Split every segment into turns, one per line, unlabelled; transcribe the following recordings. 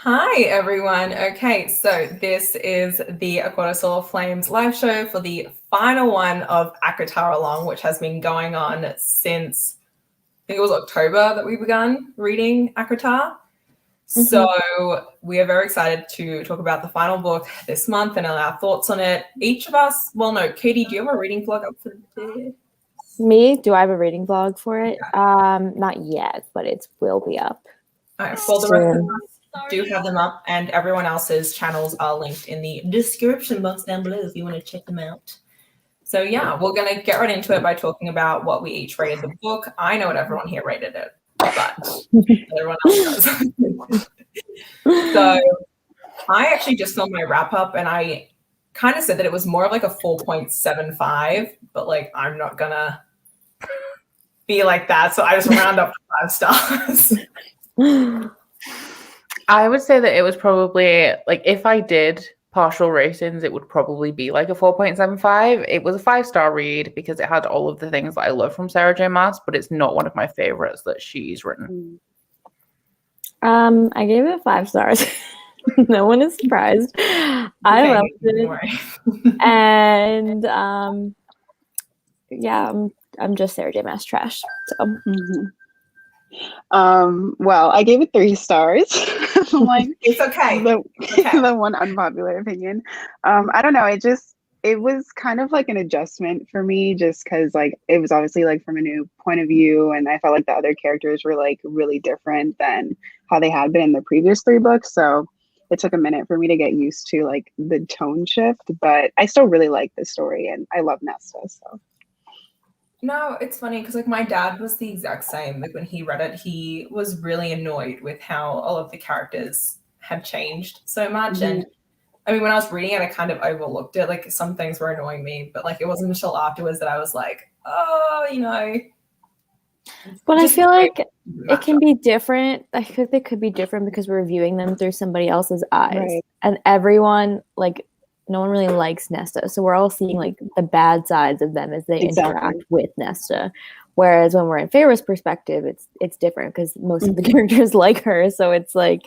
Hi, everyone. Okay, so this is the ACOSF Flames live show for the final one of ACOTAR Along, which has been going on since, I think it was October that we began reading ACOTAR. So we are very excited to talk about the final book this month and our thoughts on it. Each of us, well, no, Katie, do you have a reading vlog up for this?
Me? Do I have a reading vlog for it? Not yet, but it will be up.
All right, for the rest of us, do have them up, and everyone else's channels are linked in the description box down below if you want to check them out. So yeah, we're going to get right into it by talking about what we each rated the book. I know what everyone here rated it, but everyone else does. So I actually just saw my wrap up and I kind of said that it was more of like a 4.75, but like I'm not going to be like that. So I just round up to 5 stars.
I would say that it was probably, like, if I did partial ratings, it would probably be like a 4.75. It was a 5-star read because it had all of the things that I love from Sarah J. Maas, but it's not one of my favorites that she's written.
I gave it 5 stars. No one is surprised. I loved it. And yeah, I'm just Sarah J. Maas trash. So
well, I gave it 3 stars. Like,
it's okay.
The one unpopular opinion. I don't know. It was kind of like an adjustment for me, just because like it was obviously like from a new point of view, and I felt like the other characters were like really different than how they had been in the previous 3 books. So it took a minute for me to get used to like the tone shift, but I still really like the story, and I love Nesta. So.
No, it's funny because like my dad was the exact same. Like when he read it, he was really annoyed with how all of the characters had changed so much. And I mean, when I was reading it, I kind of overlooked it. Like some things were annoying me, but like it wasn't until afterwards that I was like, oh, you know.
But I feel like it can be different. I think they could be different because we're viewing them through somebody else's eyes. Right. And everyone, like, no one really likes Nesta. So we're all seeing like the bad sides of them as they interact with Nesta. Whereas when we're in Feyre's perspective, it's different because most of the characters like her. So it's like,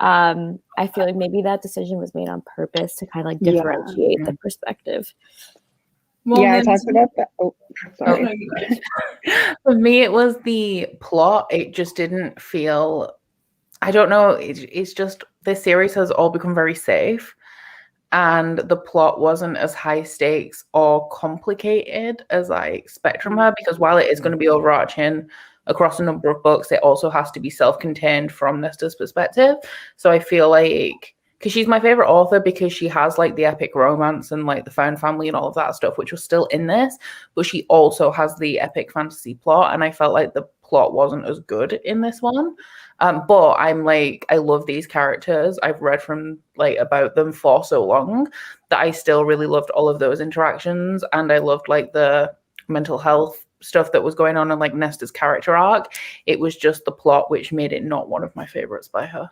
I feel like maybe that decision was made on purpose to kind of like differentiate the perspective.
Well, I talked about that. Oh, sorry.
For me, it was the plot. It just didn't feel, I don't know. It's just, this series has all become very safe. And the plot wasn't as high stakes or complicated as I expect from her, because while it is going to be overarching across a number of books, it also has to be self-contained from Nesta's perspective. So I feel like, because she's my favorite author because she has like the epic romance and like the found family and all of that stuff, which was still in this, but she also has the epic fantasy plot. And I felt like the plot wasn't as good in this one. But I'm like, I love these characters. I've read from like about them for so long that I still really loved all of those interactions. And I loved like the mental health stuff that was going on in like Nesta's character arc. It was just the plot which made it not one of my favorites by her.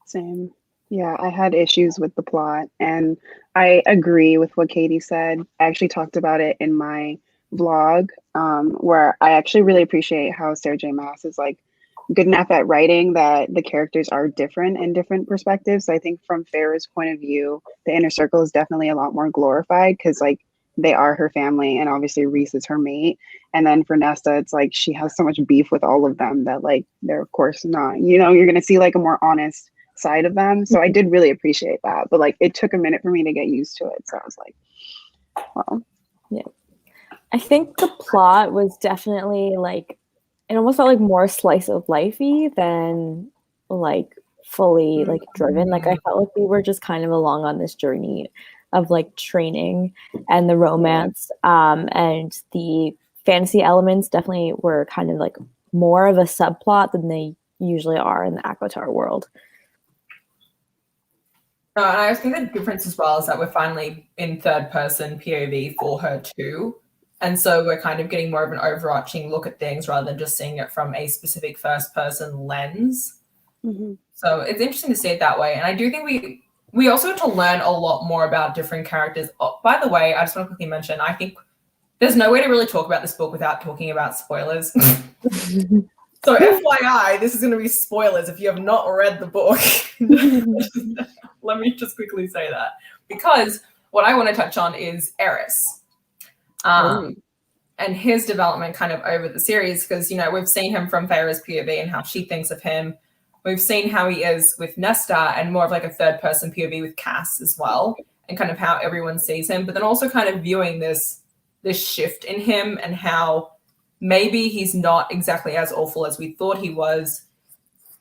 Same. Yeah, I had issues with the plot, and I agree with what Katie said. I actually talked about it in my vlog, where I actually really appreciate how Sarah J. Maas is like good enough at writing that the characters are different in different perspectives. I think from Feyre's point of view, the inner circle is definitely a lot more glorified because like they are her family, and obviously Rhys is her mate. And then for Nesta, it's like she has so much beef with all of them that like they're of course not, you know, you're gonna see like a more honest side of them. So I did really appreciate that, but like it took a minute for me to get used to it. So I was like, well,
yeah. I think the plot was definitely like, it almost felt like more slice of lifey than like fully like driven. Like I felt like we were just kind of along on this journey of like training and the romance, and the fantasy elements definitely were kind of like more of a subplot than they usually are in the ACOTAR world.
And I think the difference as well is that we're finally in third person POV for her too. And so we're kind of getting more of an overarching look at things rather than just seeing it from a specific first person lens. So it's interesting to see it that way. And I do think we also had to learn a lot more about different characters. Oh, by the way, I just want to quickly mention, I think there's no way to really talk about this book without talking about spoilers. So FYI, this is going to be spoilers if you have not read the book. Let me just quickly say that. Because what I want to touch on is Eris. And his development kind of over the series, because, you know, we've seen him from Feyre's POV and how she thinks of him. We've seen how he is with Nesta and more of like a third person POV with Cass as well, and kind of how everyone sees him, but then also kind of viewing this shift in him and how maybe he's not exactly as awful as we thought he was.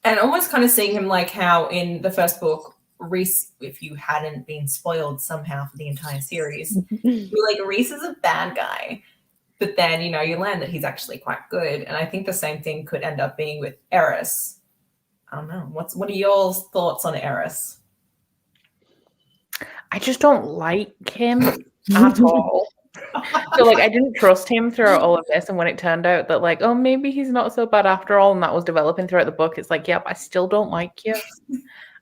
And almost kind of seeing him like how in the first book, Rhys, if you hadn't been spoiled somehow for the entire series, you're like, Rhys is a bad guy. But then, you know, you learn that he's actually quite good. And I think the same thing could end up being with Eris. I don't know. What are your thoughts on Eris?
I just don't like him at all. So, like, I didn't trust him throughout all of this. And when it turned out that, like, oh, maybe he's not so bad after all, and that was developing throughout the book, it's like, yep, I still don't like you.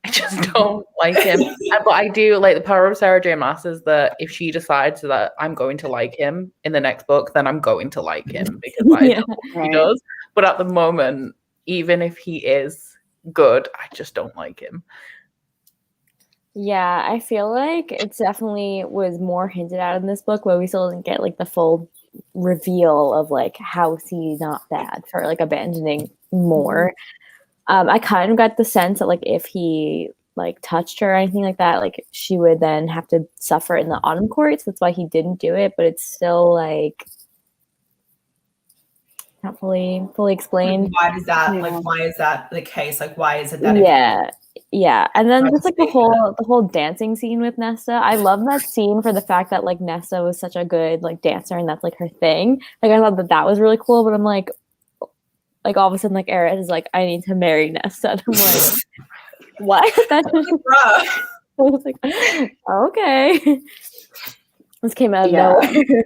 I just don't like him. But I do like the power of Sarah J. Maas is that if she decides that I'm going to like him in the next book, then I'm going to like him because I know he does. But at the moment, even if he is good, I just don't like him.
Yeah, I feel like it definitely was more hinted at in this book, where we still didn't get like the full reveal of like how is he not bad for like abandoning more. I kind of got the sense that like if he like touched her or anything like that, like she would then have to suffer in the Autumn Courts. That's why he didn't do it, but it's still like not fully explained.
Why is that? Like, why is that the case? Like, why is it that?
Yeah, and then just like the whole dancing scene with Nesta. I love that scene for the fact that like Nesta was such a good like dancer and that's like her thing. Like I thought that was really cool, but I'm like all of a sudden like Eris is like, I need to marry Nesta. And I'm like, what? That's I was like, okay. This came out of nowhere.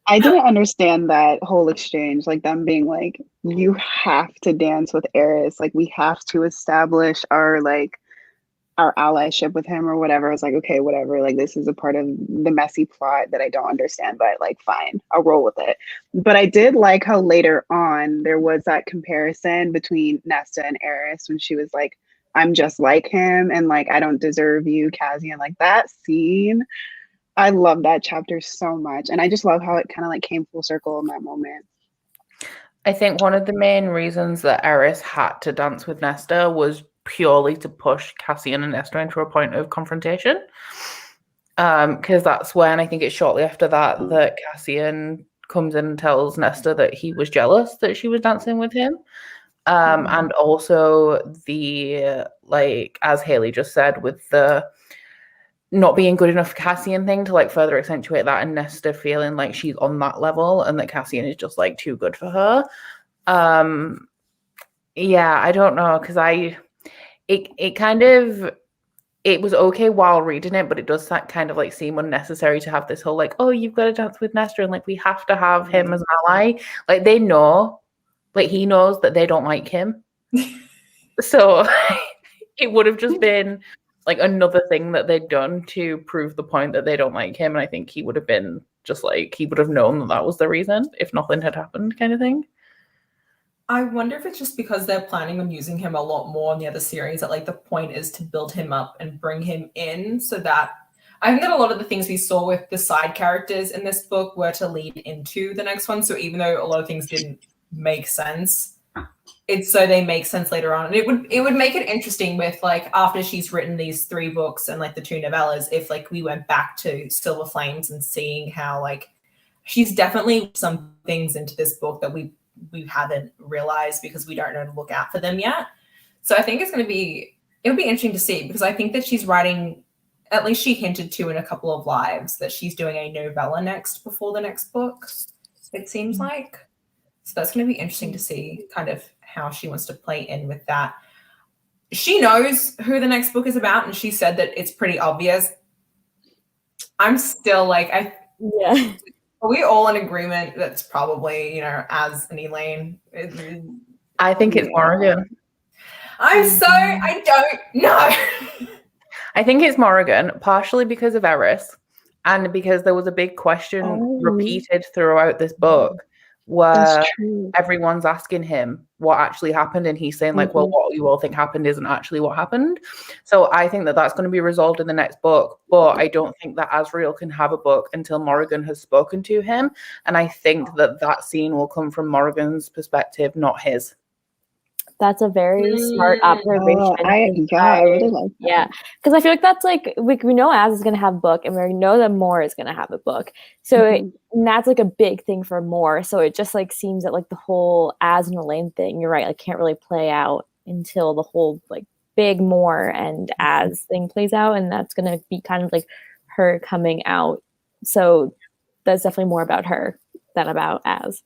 I didn't understand that whole exchange, like them being like, you have to dance with Eris, like we have to establish our allyship with him or whatever. I was like, okay, whatever, like this is a part of the messy plot that I don't understand, but like fine, I'll roll with it. But I did like how later on there was that comparison between Nesta and Eris when she was like, I'm just like him and like I don't deserve you, Cassian. Like that scene, I love that chapter so much. And I just love how it kind of like came full circle in that moment.
I think one of the main reasons that Eris had to dance with Nesta was purely to push Cassian and Nesta into a point of confrontation. Because that's when I think it's shortly after that Cassian comes in and tells Nesta that he was jealous that she was dancing with him. And also the, like, as Haley just said, with the not being good enough for Cassian thing to like further accentuate that, and Nesta feeling like she's on that level and that Cassian is just like too good for her. Yeah, I don't know, because it was okay while reading it, but it does kind of like seem unnecessary to have this whole like, oh, you've got to dance with Nesta and like we have to have him as an ally. Like they know, like he knows that they don't like him. So it would have just been like another thing that they'd done to prove the point that they don't like him. And I think he would have been just like, he would have known that was the reason if nothing had happened kind of thing.
I wonder if it's just because they're planning on using him a lot more in the other series, that like the point is to build him up and bring him in, so that I think that a lot of the things we saw with the side characters in this book were to lead into the next one. So even though a lot of things didn't make sense, it's so they make sense later on. And it would make it interesting with like after she's written these 3 books and like the 2 novellas, if like we went back to Silver Flames and seeing how like she's definitely some things into this book that we haven't realized because we don't know to look out for them yet. So I think it'll be interesting to see, because I think that she's writing, at least she hinted to in a couple of lives, that she's doing a novella next before the next book, it seems like. So that's going to be interesting to see kind of how she wants to play in with that. She knows who the next book is about, and she said that it's pretty obvious. I'm still like, are we all in agreement that's probably, Az and Elaine?
I think it's Morrigan.
I don't know.
I think it's Morrigan, partially because of Eris, and because there was a big question repeated throughout this book where
true.
everyone's asking him what actually happened, and he's saying like, well, what you all think happened isn't actually what happened. So I think that that's going to be resolved in the next book, but I don't think that Azriel can have a book until Morrigan has spoken to him, and I think that that scene will come from Morrigan's perspective, not his.
That's a very smart observation.
I really like that.
Yeah, because I feel like that's like we know Az is going to have a book, and we know that Moore is going to have a book. So and that's like a big thing for Moore. So it just like seems that like the whole Az and Elaine thing, you're right, like can't really play out until the whole like big Moore and Az thing plays out, and that's going to be kind of like her coming out. So that's definitely more about her than about Az.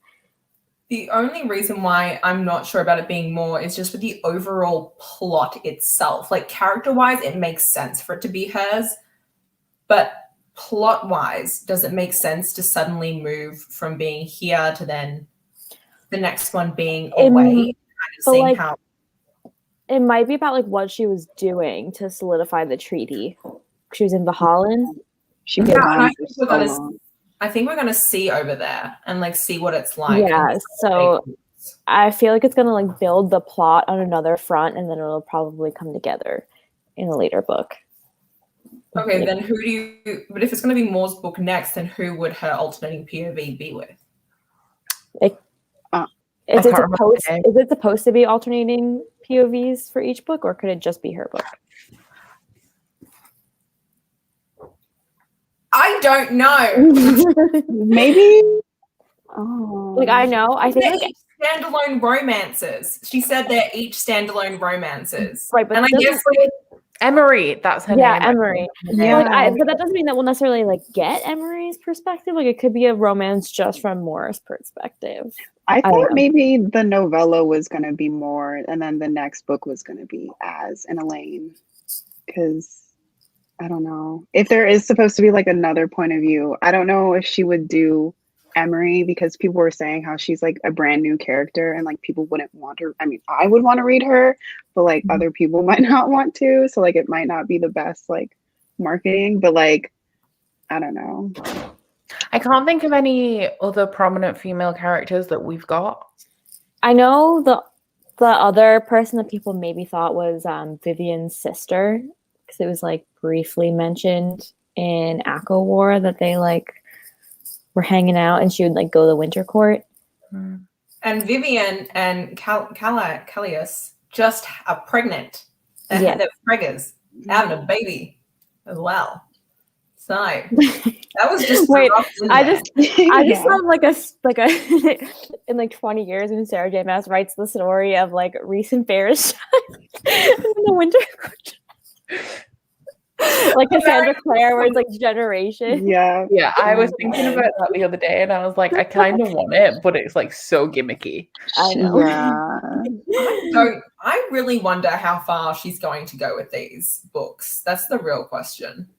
The only reason why I'm not sure about it being more is just with the overall plot itself. Like, character-wise, it makes sense for it to be hers. But plot-wise, does it make sense to suddenly move from being here to then the next one being away? Kind of seeing like, how...
It might be about, like, what she was doing to solidify the treaty. She was in Valhalla.
She was
I think we're going to see over there and like see what it's like.
Yeah, so I feel like it's going to like build the plot on another front, and then it'll probably come together in a later book.
Okay, then who do you, but if it's going to be Moore's book next, then who would her alternating POV be with?
Is it supposed to be alternating POVs for each book, or could it just be her book?
I don't know.
Maybe.
Like I know. I think like
standalone romances. She said they're each standalone romances.
Right, but
and I guess
Emery, that's her name.
Yeah, Emery. Yeah. Like, but that doesn't mean that we'll necessarily like get Emery's perspective. Like it could be a romance just from Moore's perspective.
I thought maybe the novella was going to be Moore, and then the next book was going to be Az and Elaine, because I don't know. If there is supposed to be like another point of view, I don't know if she would do Emery, because people were saying how she's like a brand new character and like people wouldn't want her. I mean, I would want to read her, but like other people might not want to. So like it might not be the best like marketing, but like, I don't know.
I can't think of any other prominent female characters that we've got.
I know the other person that people maybe thought was Vivian's sister, because it was like briefly mentioned in ACO War that they like were hanging out, and she would like go to the Winter Court.
And Vivian and Callias just are pregnant. They're preggers, having a baby as well. So that was just
wait. I just have like a in like 20 years when Sarah J. Maas writes the story of like recent bears in the Winter Court. Like Cassandra Clare, where it's like generation.
Yeah.
I was thinking about that the other day, and I was like, I kind of want it, but it's like so gimmicky.
I know.
Yeah.
I really wonder how far she's going to go with these books. That's the real question.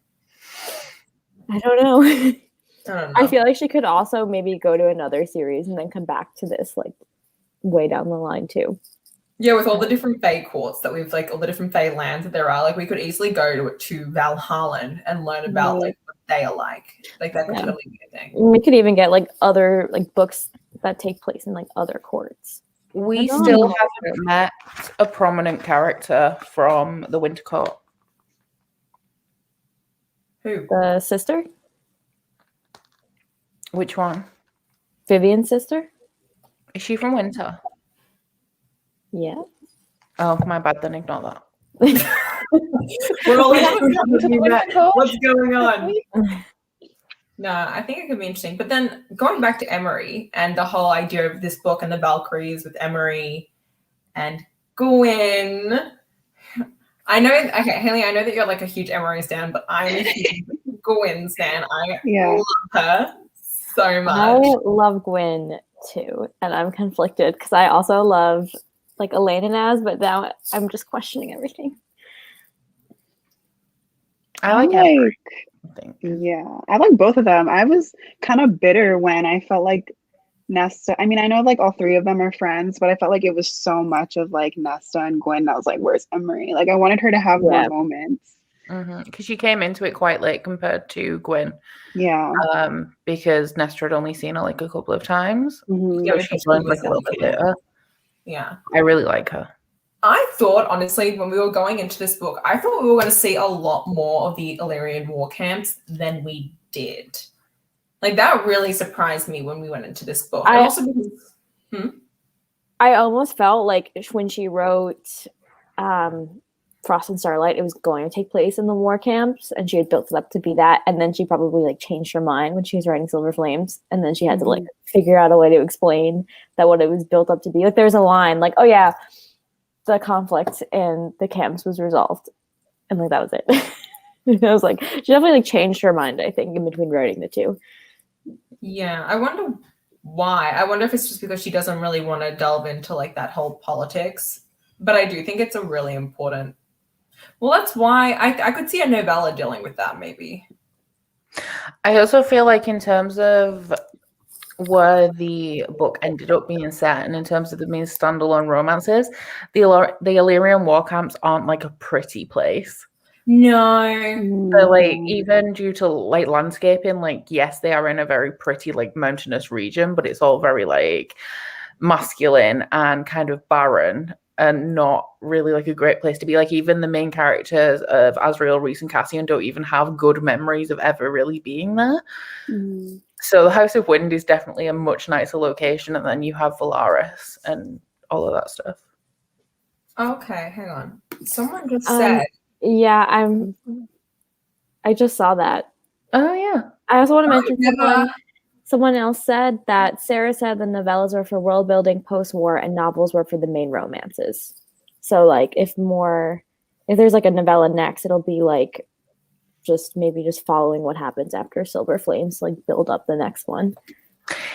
I don't know.
I don't know.
I feel like she could also maybe go to another series and then come back to this like way down the line too.
Yeah, with all the different Fae courts that we've like all the different Fae lands that there are, like we could easily go to Valhalla and learn about like what they are like. Like that could totally be a thing.
We could even get like other like books that take place in like other courts.
We still haven't met a prominent character from the Winter Court.
Who?
The sister?
Which one?
Vivian's sister?
Is she from Winter?
Yeah.
Oh, my bad. Then ignore that.
We're all what's going on? No, I think it could be interesting. But then going back to Emery and the whole idea of this book and the Valkyries with Emery and Gwyn. I know, okay, Haley, I know that you're like a huge Emery stan, but I'm a huge Gwyn stan. I love her so much.
I love Gwyn too, and I'm conflicted because I also love like Elaine and Az, but now I'm just questioning everything.
I like Emery.
I like both of them. I was kind of bitter when I felt like Nesta, I mean, I know like all three of them are friends, but I felt like it was so much of like Nesta and Gwyn. I was like, where's Emery? Like I wanted her to have more moments.
Because she came into it quite late compared to Gwyn.
Yeah.
Because Nestor had only seen her like a couple of times.
Yeah,
So she joined like a little bit later.
Yeah.
I really like her.
I thought, honestly, when we were going into this book, I thought we were going to see a lot more of the Illyrian war camps than we did. Like, that really surprised me when we went into this book. And also because...
I almost felt like when she wrote Frost and Starlight, it was going to take place in the war camps, and she had built it up to be that, and then she probably like changed her mind when she was writing Silver Flames, and then she had to like figure out a way to explain that what it was built up to be. Like, there's a line like, oh yeah, the conflict in the camps was resolved, and like that was it. I was like, she definitely like changed her mind, I think, in between writing the two.
Yeah, I wonder why. I wonder if it's just because she doesn't really want to delve into like that whole politics. But I do think it's a really important. Well, that's why I could see a novella dealing with that, maybe.
I also feel like in terms of where the book ended up being set, and in terms of the main standalone romances, the Illyrian war camps aren't like a pretty place.
No.
So, like, even due to like landscaping, like, yes, they are in a very pretty like mountainous region, but it's all very like masculine and kind of barren, and not really like a great place to be. Like, even the main characters of Azriel, Eris, and Cassian don't even have good memories of ever really being there. So the House of Wind is definitely a much nicer location, and then you have Valaris and all of that stuff.
Okay, hang on. Someone just said.
Yeah, I just saw that.
Oh yeah.
I also want to mention someone else said that Sarah said the novellas were for world building post-war and novels were for the main romances. So like if there's like a novella next, it'll be like just following what happens after Silver Flames, like build up the next one.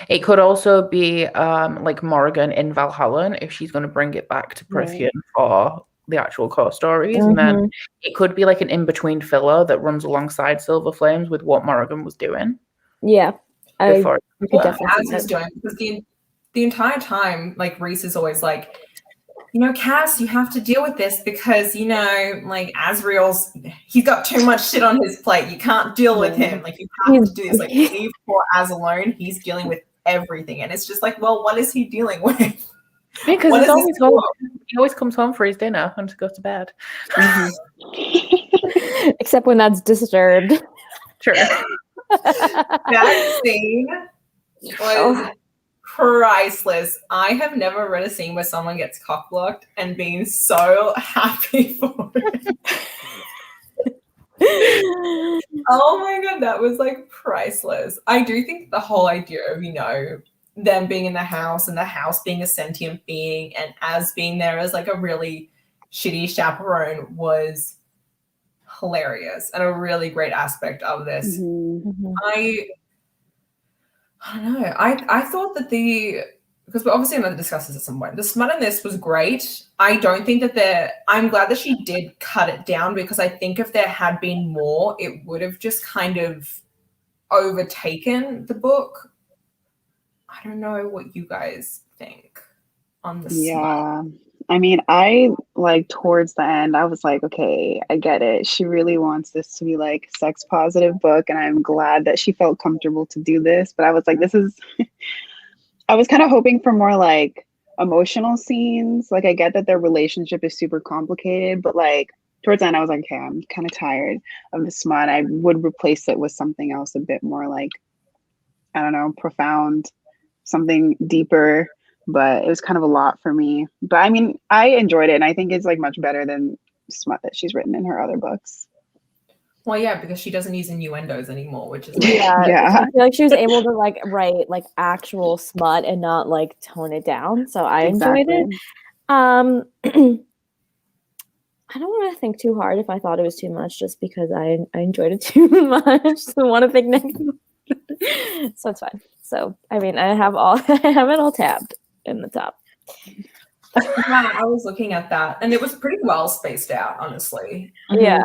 It could also be like Morrigan in Valhalla if she's going to bring it back to Prithian for the actual core stories. And then it could be like an in-between filler that runs alongside Silver Flames with what Morrigan was doing.
Yeah.
What Az is doing, because the entire time, like, Eris is always like, you know, Cass, you have to deal with this because, you know, like, he's got too much shit on his plate. You can't deal with him. Like, you have to do this. Like, leave poor Az alone. He's dealing with everything. And it's just like, well, what is he dealing with?
Because he always comes home for his dinner and to go to bed.
Except when that's disturbed.
True.
That scene was priceless. I have never read a scene where someone gets cockblocked and being so happy for it. Oh my god, that was like priceless. I do think the whole idea of, you know, them being in the house and the house being a sentient being and Az being there as like a really shitty chaperone was hilarious and a really great aspect of this. I don't know. I thought that because we're obviously going to discuss this at some point, the smut in this was great. I don't think that I'm glad that she did cut it down, because I think if there had been more, it would have just kind of overtaken the book. I don't know what you guys think on the smut.
I mean, I like towards the end, I was like, okay, I get it. She really wants this to be like a sex positive book, and I'm glad that she felt comfortable to do this. But I was like, I was kind of hoping for more like emotional scenes. Like, I get that their relationship is super complicated, but like towards the end, I was like, okay, I'm kind of tired of the smut. I would replace it with something else a bit more like, I don't know, profound, something deeper. But it was kind of a lot for me. But I mean, I enjoyed it, and I think it's like much better than smut that she's written in her other books.
Well, yeah, because she doesn't use innuendos anymore, which is
I feel like she was able to like write like actual smut and not like tone it down. So I enjoyed it. I don't want to think too hard if I thought it was too much, just because I enjoyed it too much. So I want to think negative. So it's fine. So I mean, I have it all tabbed in the top.
Yeah, I was looking at that, and it was pretty well spaced out, honestly.
Yeah.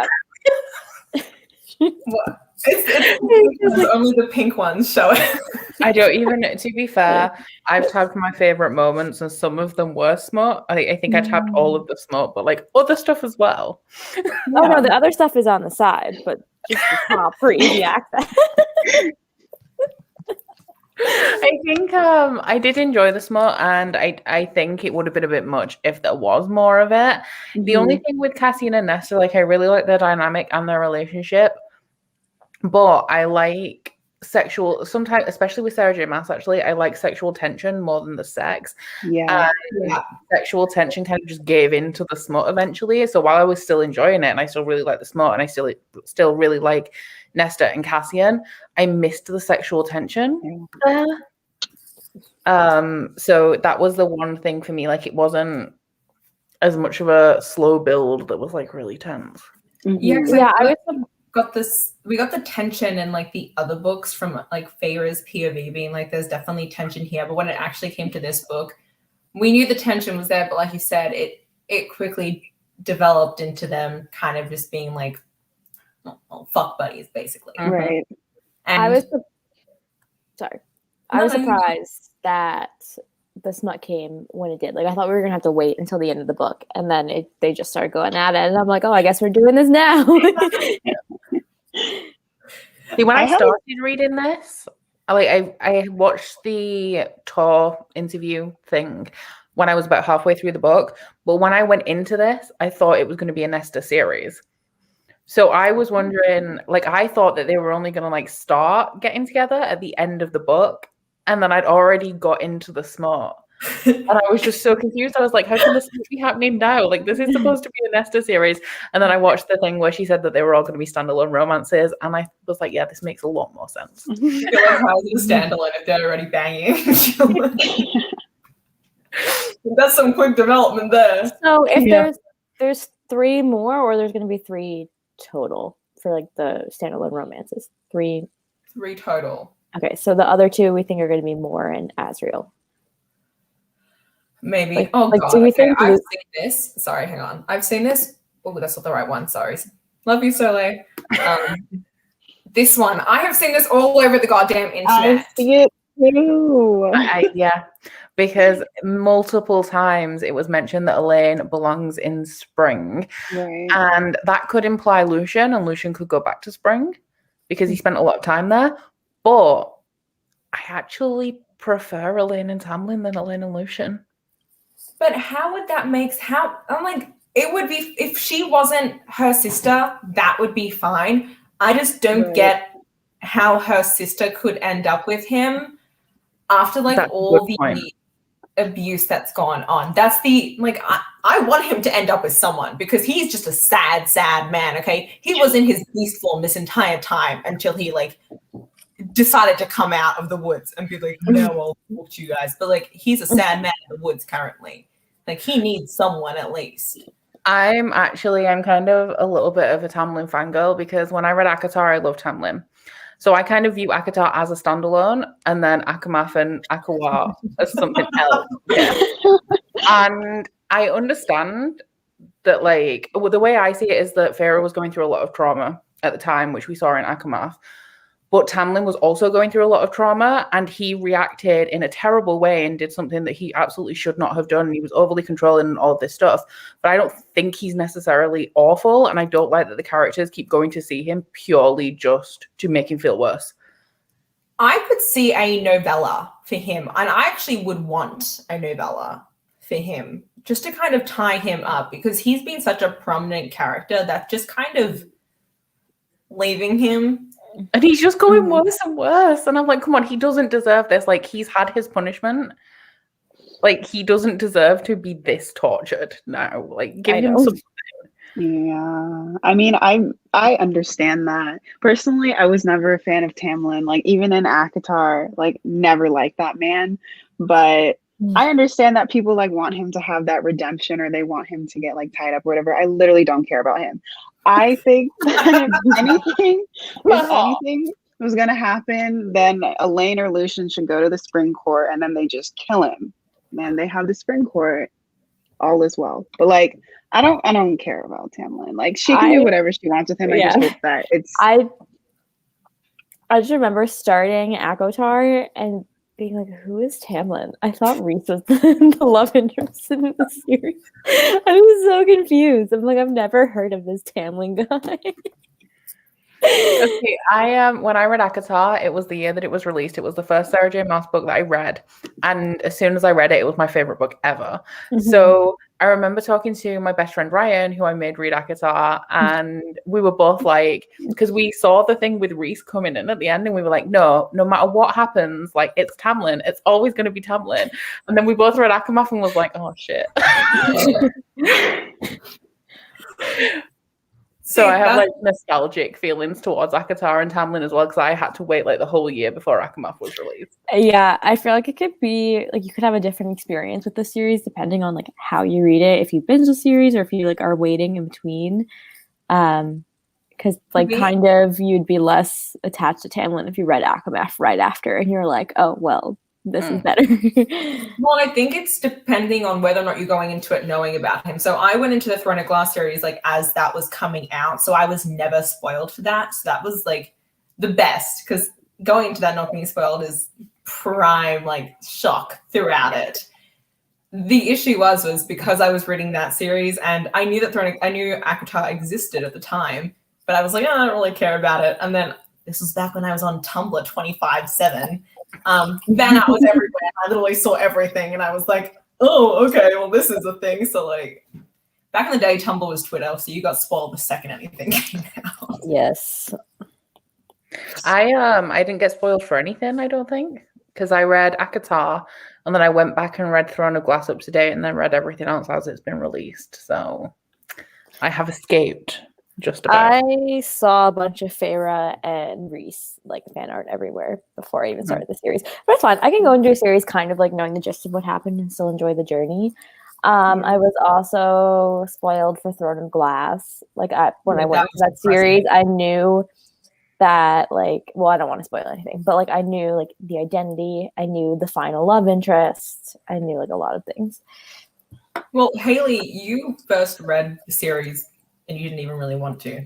It's only the pink ones showing.
I don't even, to be fair, I've tabbed my favorite moments and some of them were smut. I think I tabbed all of the smut, but like other stuff as well.
Oh no, the other stuff is on the side, but just the top for easy access.
I think I did enjoy the smut, and I think it would have been a bit much if there was more of it. The only thing with Cassian and Nesta, like I really like their dynamic and their relationship, but I like sexual, sometimes, especially with Sarah J. Maas, actually, I like sexual tension more than the sex. Sexual tension kind of just gave in to the smut eventually. So while I was still enjoying it, and I still really like the smut, and I still really like Nesta and Cassian, I missed the sexual tension. So that was the one thing for me. Like, it wasn't as much of a slow build that was like really tense.
We got the tension in like the other books from like Feyre's POV being like there's definitely tension here, but when it actually came to this book, we knew the tension was there, but like you said, it quickly developed into them kind of just being like fuck buddies, basically.
Right.
And
I was surprised that the smut came when it did. Like, I thought we were gonna have to wait until the end of the book, and then they just started going at it, and I'm like, oh, I guess we're doing this now.
See, when I started reading this, I watched the Tor interview thing when I was about halfway through the book, but when I went into this, I thought it was going to be a Nesta series. So I was wondering, like, I thought that they were only going to like start getting together at the end of the book, and then I'd already got into the smut. And I was just so confused. I was like, how can this be happening now? Like, this is supposed to be a Nesta series. And then I watched the thing where she said that they were all going to be standalone romances. And I was like, yeah, this makes a lot more sense.
I feel like, how is it standalone if they're already banging? That's some quick development there.
So if there's 3 more, or there's going to be 3 total for like the standalone romances? 3
total.
Okay, so the other 2 we think are going to be more in Azriel.
Maybe.
Like,
God.
Do we think
I've seen this. Sorry, hang on. I've seen this. Oh, that's not the right one. Sorry. Love you, Soleil. This one. I have seen this all over the goddamn internet.
I see it too.
Yeah, because multiple times it was mentioned that Elaine belongs in Spring.
Right.
And that could imply Lucien, and Lucien could go back to Spring because he spent a lot of time there. But I actually prefer Elaine and Tamlin than Elaine and Lucien.
But how would that make? I'm like, it would be if she wasn't her sister, that would be fine. I just don't get how her sister could end up with him after like all the abuse that's gone on. That's the like I want him to end up with someone because he's just a sad man. Okay, he was in his beast form this entire time until he like decided to come out of the woods and be like, no, I'll talk to you guys. But like, he's a sad man in the woods currently. Like, he needs someone at least.
I'm kind of a little bit of a Tamlin fangirl because when I read ACOTAR, I love Tamlin. So I kind of view ACOTAR as a standalone, and then ACOMAF and ACOWAR as something else. Yeah. And I understand that, like, the way I see it is that Feyre was going through a lot of trauma at the time, which we saw in ACOMAF. But Tamlin was also going through a lot of trauma, and he reacted in a terrible way and did something that he absolutely should not have done. He was overly controlling and all of this stuff. But I don't think he's necessarily awful, and I don't like that the characters keep going to see him purely just to make him feel worse.
I could see a novella for him, and I actually would want a novella for him just to kind of tie him up because he's been such a prominent character that just kind of leaving him.
And he's just going worse and worse. And I'm like, come on, he doesn't deserve this. Like, he's had his punishment. Like, he doesn't deserve to be this tortured now. Like, give him something.
Yeah. I mean, I understand that. Personally, I was never a fan of Tamlin. Like, even in ACOTAR, like, never liked that man. But I understand that people, like, want him to have that redemption or they want him to get, like, tied up or whatever. I literally don't care about him. I think that if anything was going to happen, then Elaine or Lucien should go to the Spring Court and then they just kill him. And they have the Spring Court, all is well. But like, I don't care about Tamlin. Like, she can do whatever she wants with him. I just hope that it's.
I just remember starting ACOTAR and being like, who is Tamlin? I thought Reese was the love interest in the series. I was so confused. I'm like, I've never heard of this Tamlin guy.
Okay, when I read ACOTAR, it was the year that it was released. It was the first Sarah J. Maas book that I read, and as soon as I read it, it was my favorite book ever. So I remember talking to my best friend Ryan, who I made read ACOTAR, and we were both like, because we saw the thing with Reese coming in at the end, and we were like, no matter what happens, like, it's Tamlin. It's always going to be Tamlin. And then we both read ACOMAF and was like, oh shit. So I have like nostalgic feelings towards ACOTAR and Tamlin as well, because I had to wait like the whole year before ACOMAF was released.
Yeah, I feel like it could be like you could have a different experience with the series depending on like how you read it. If you binge the series or if you like are waiting in between, because like kind of you'd be less attached to Tamlin if you read ACOMAF right after, and you're like, oh well, this is better.
Well, I think it's depending on whether or not you're going into it knowing about him. So I went into the Throne of Glass series like as that was coming out, so I was never spoiled for that. So that was like the best, because going into that not being spoiled is prime like shock throughout it. The issue was because I was reading that series and I knew that I knew ACOTAR existed at the time, but I was like, oh, I don't really care about it. And then this was back when I was on Tumblr 25/7. Van Out was everywhere. I literally saw everything, and I was like, "Oh, okay. Well, this is a thing." So, like, back in the day, Tumblr was Twitter, so you got spoiled the second anything came out.
Yes,
I didn't get spoiled for anything. I don't think, because I read ACOTAR, and then I went back and read Throne of Glass up to date, and then read everything else as it's been released. So I have escaped. Just about.
I saw a bunch of Feyre and Reese like fan art everywhere before I even started the series. But it's fine. I can go into a series kind of like knowing the gist of what happened and still enjoy the journey. I was also spoiled for Throne of Glass. Like when I went to that series, I knew that like, well, I don't want to spoil anything, but like I knew like the identity, I knew the final love interest, I knew like a lot of things.
Well, Haley, you first read the series and you didn't even really want to.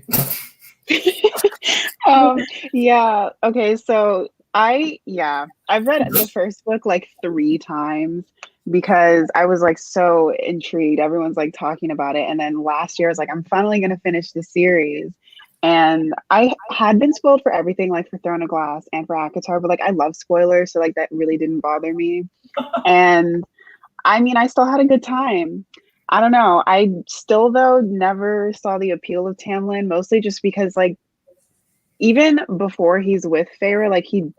Yeah. Okay. So I've read the first book like 3 times because I was like so intrigued. Everyone's like talking about it. And then last year I was like, I'm finally going to finish the series. And I had been spoiled for everything, like for Throne of Glass and for ACOTAR, but like I love spoilers. So like that really didn't bother me. And I mean, I still had a good time. I don't know. I still, though, never saw the appeal of Tamlin, mostly just because, like, even before he's with Feyre, like, he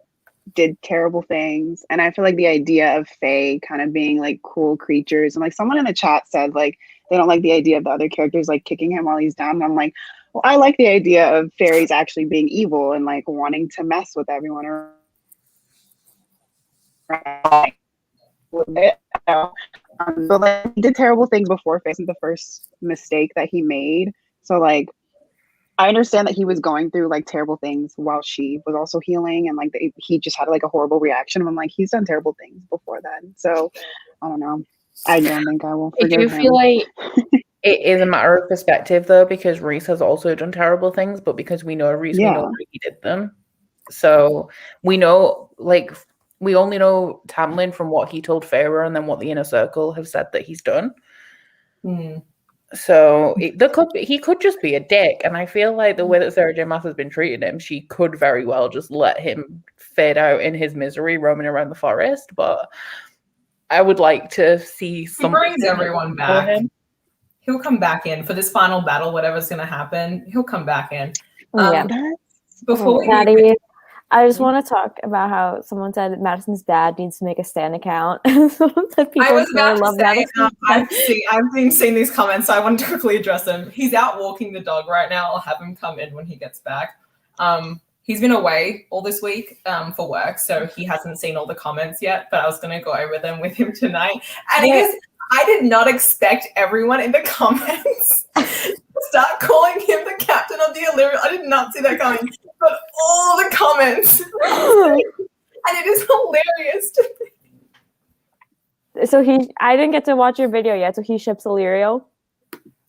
did terrible things. And I feel like the idea of Fae kind of being, like, cool creatures. And, like, someone in the chat said, like, they don't like the idea of the other characters, like, kicking him while he's down. And I'm like, well, I like the idea of fairies actually being evil and, like, wanting to mess with everyone around. But like he did terrible things before facing the first mistake that he made. So like I understand that he was going through like terrible things while she was also healing, and like he just had like a horrible reaction. I'm like, he's done terrible things before then. So I don't know. I don't think I will forgive him.
I do feel like it is a matter of perspective though, because Reese has also done terrible things, but because we know Reese, we know why he did them. So we know, like, we only know Tamlin from what he told Feyre and then what the inner circle have said that he's done. So he could just be a dick. And I feel like the way that Sarah J. Maas has been treating him, she could very well just let him fade out in his misery roaming around the forest. But I would like to see something.
He brings everyone back. He'll come back in for this final battle, whatever's going to happen. He'll come back in. Before
I just want to talk about how someone said Madison's dad needs to make a Stan account. Someone said people
I was about
love
to say, I've been seeing these comments, so I want to quickly address them. He's out walking the dog right now. I'll have him come in when he gets back. He's been away all this week for work, so he hasn't seen all the comments yet, but I was going to go over them with him tonight. And I did not expect everyone in the comments to start calling him the captain of the Illyria. I did not see that coming. But all the comments, and it is hilarious to me.
So I didn't get to watch your video yet. So he ships Illyrio.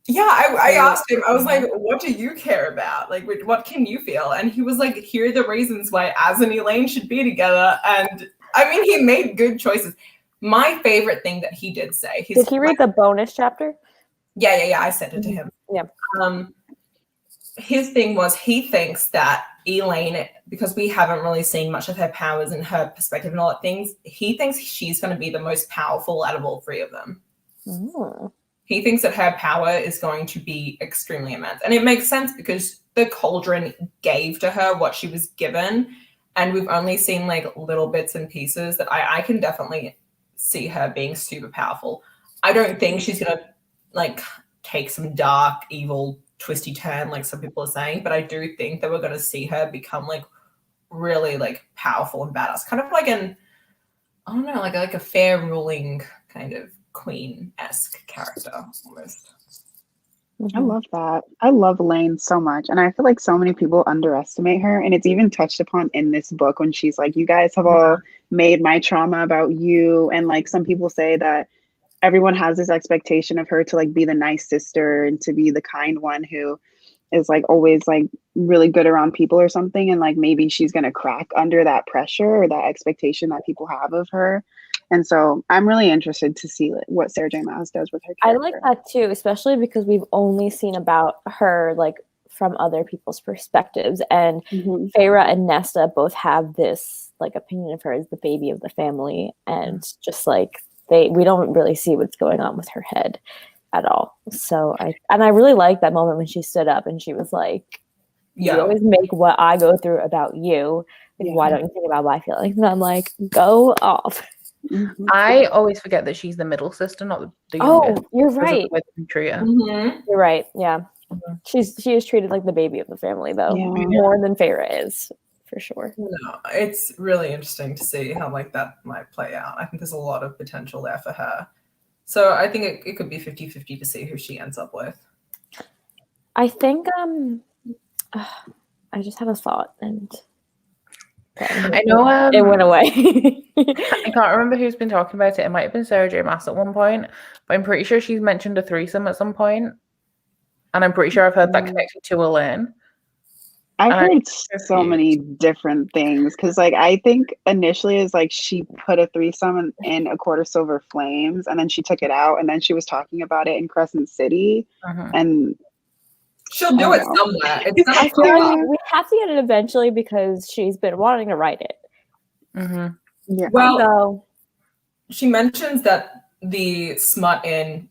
I asked him, I was like, what do you care about? Like, what can you feel? And he was like, here are the reasons why Az and Elaine should be together. And I mean, he made good choices. My favorite thing that he did say.
Did he read the bonus chapter?
Yeah. I sent it to him.
Yeah.
His thing was he thinks that Elaine, because we haven't really seen much of her powers and her perspective and all that things, he thinks she's going to be the most powerful out of all three of them.
Oh.
He thinks that her power is going to be extremely immense. And it makes sense because the cauldron gave to her what she was given. And we've only seen like little bits and pieces that I can definitely see her being super powerful. I don't think she's going to like take some dark, evil, twisty turn like some people are saying. But I do think that we're going to see her become like really like powerful and badass. Kind of like I don't know, like a fair ruling kind of queen-esque character almost.
I love that. I love Elaine so much. And I feel like so many people underestimate her. And it's even touched upon in this book when she's like, you guys have all made my trauma about you. And like some people say that everyone has this expectation of her to like be the nice sister and to be the kind one who is like always like really good around people or something. And like maybe she's going to crack under that pressure or that expectation that people have of her. And so I'm really interested to see what Sarah J. Maas does with her character.
I like that too, especially because we've only seen about her like from other people's perspectives. And Feyre and Nesta both have this like opinion of her as the baby of the family. And just like we don't really see what's going on with her head at all. So I really like that moment when she stood up and she was like, you always make what I go through about you. Like, why don't you think about my feelings? And I'm like, go off.
I always forget that she's the middle sister, not the youngest.
Oh, you're right.
You're
right. Yeah. She is treated like the baby of the family, though, more than Feyre is, for sure.
No, it's really interesting to see how like that might play out. I think there's a lot of potential there for her. So I think it could be 50-50 to see who she ends up with.
I think I just had a thought and
I know
it went away.
I can't remember who's been talking about it. It might have been Sarah J. Maas at one point, but I'm pretty sure she's mentioned a threesome at some point. And I'm pretty sure I've heard that connected to Elaine.
I've heard so many different things because like I think initially is like she put a threesome in A Quarter Silver Flames and then she took it out and then she was talking about it in Crescent City and
she'll do it somewhere.
I feel like we have to get it eventually because she's been wanting to write it.
Yeah.
Well, she mentions that the smut in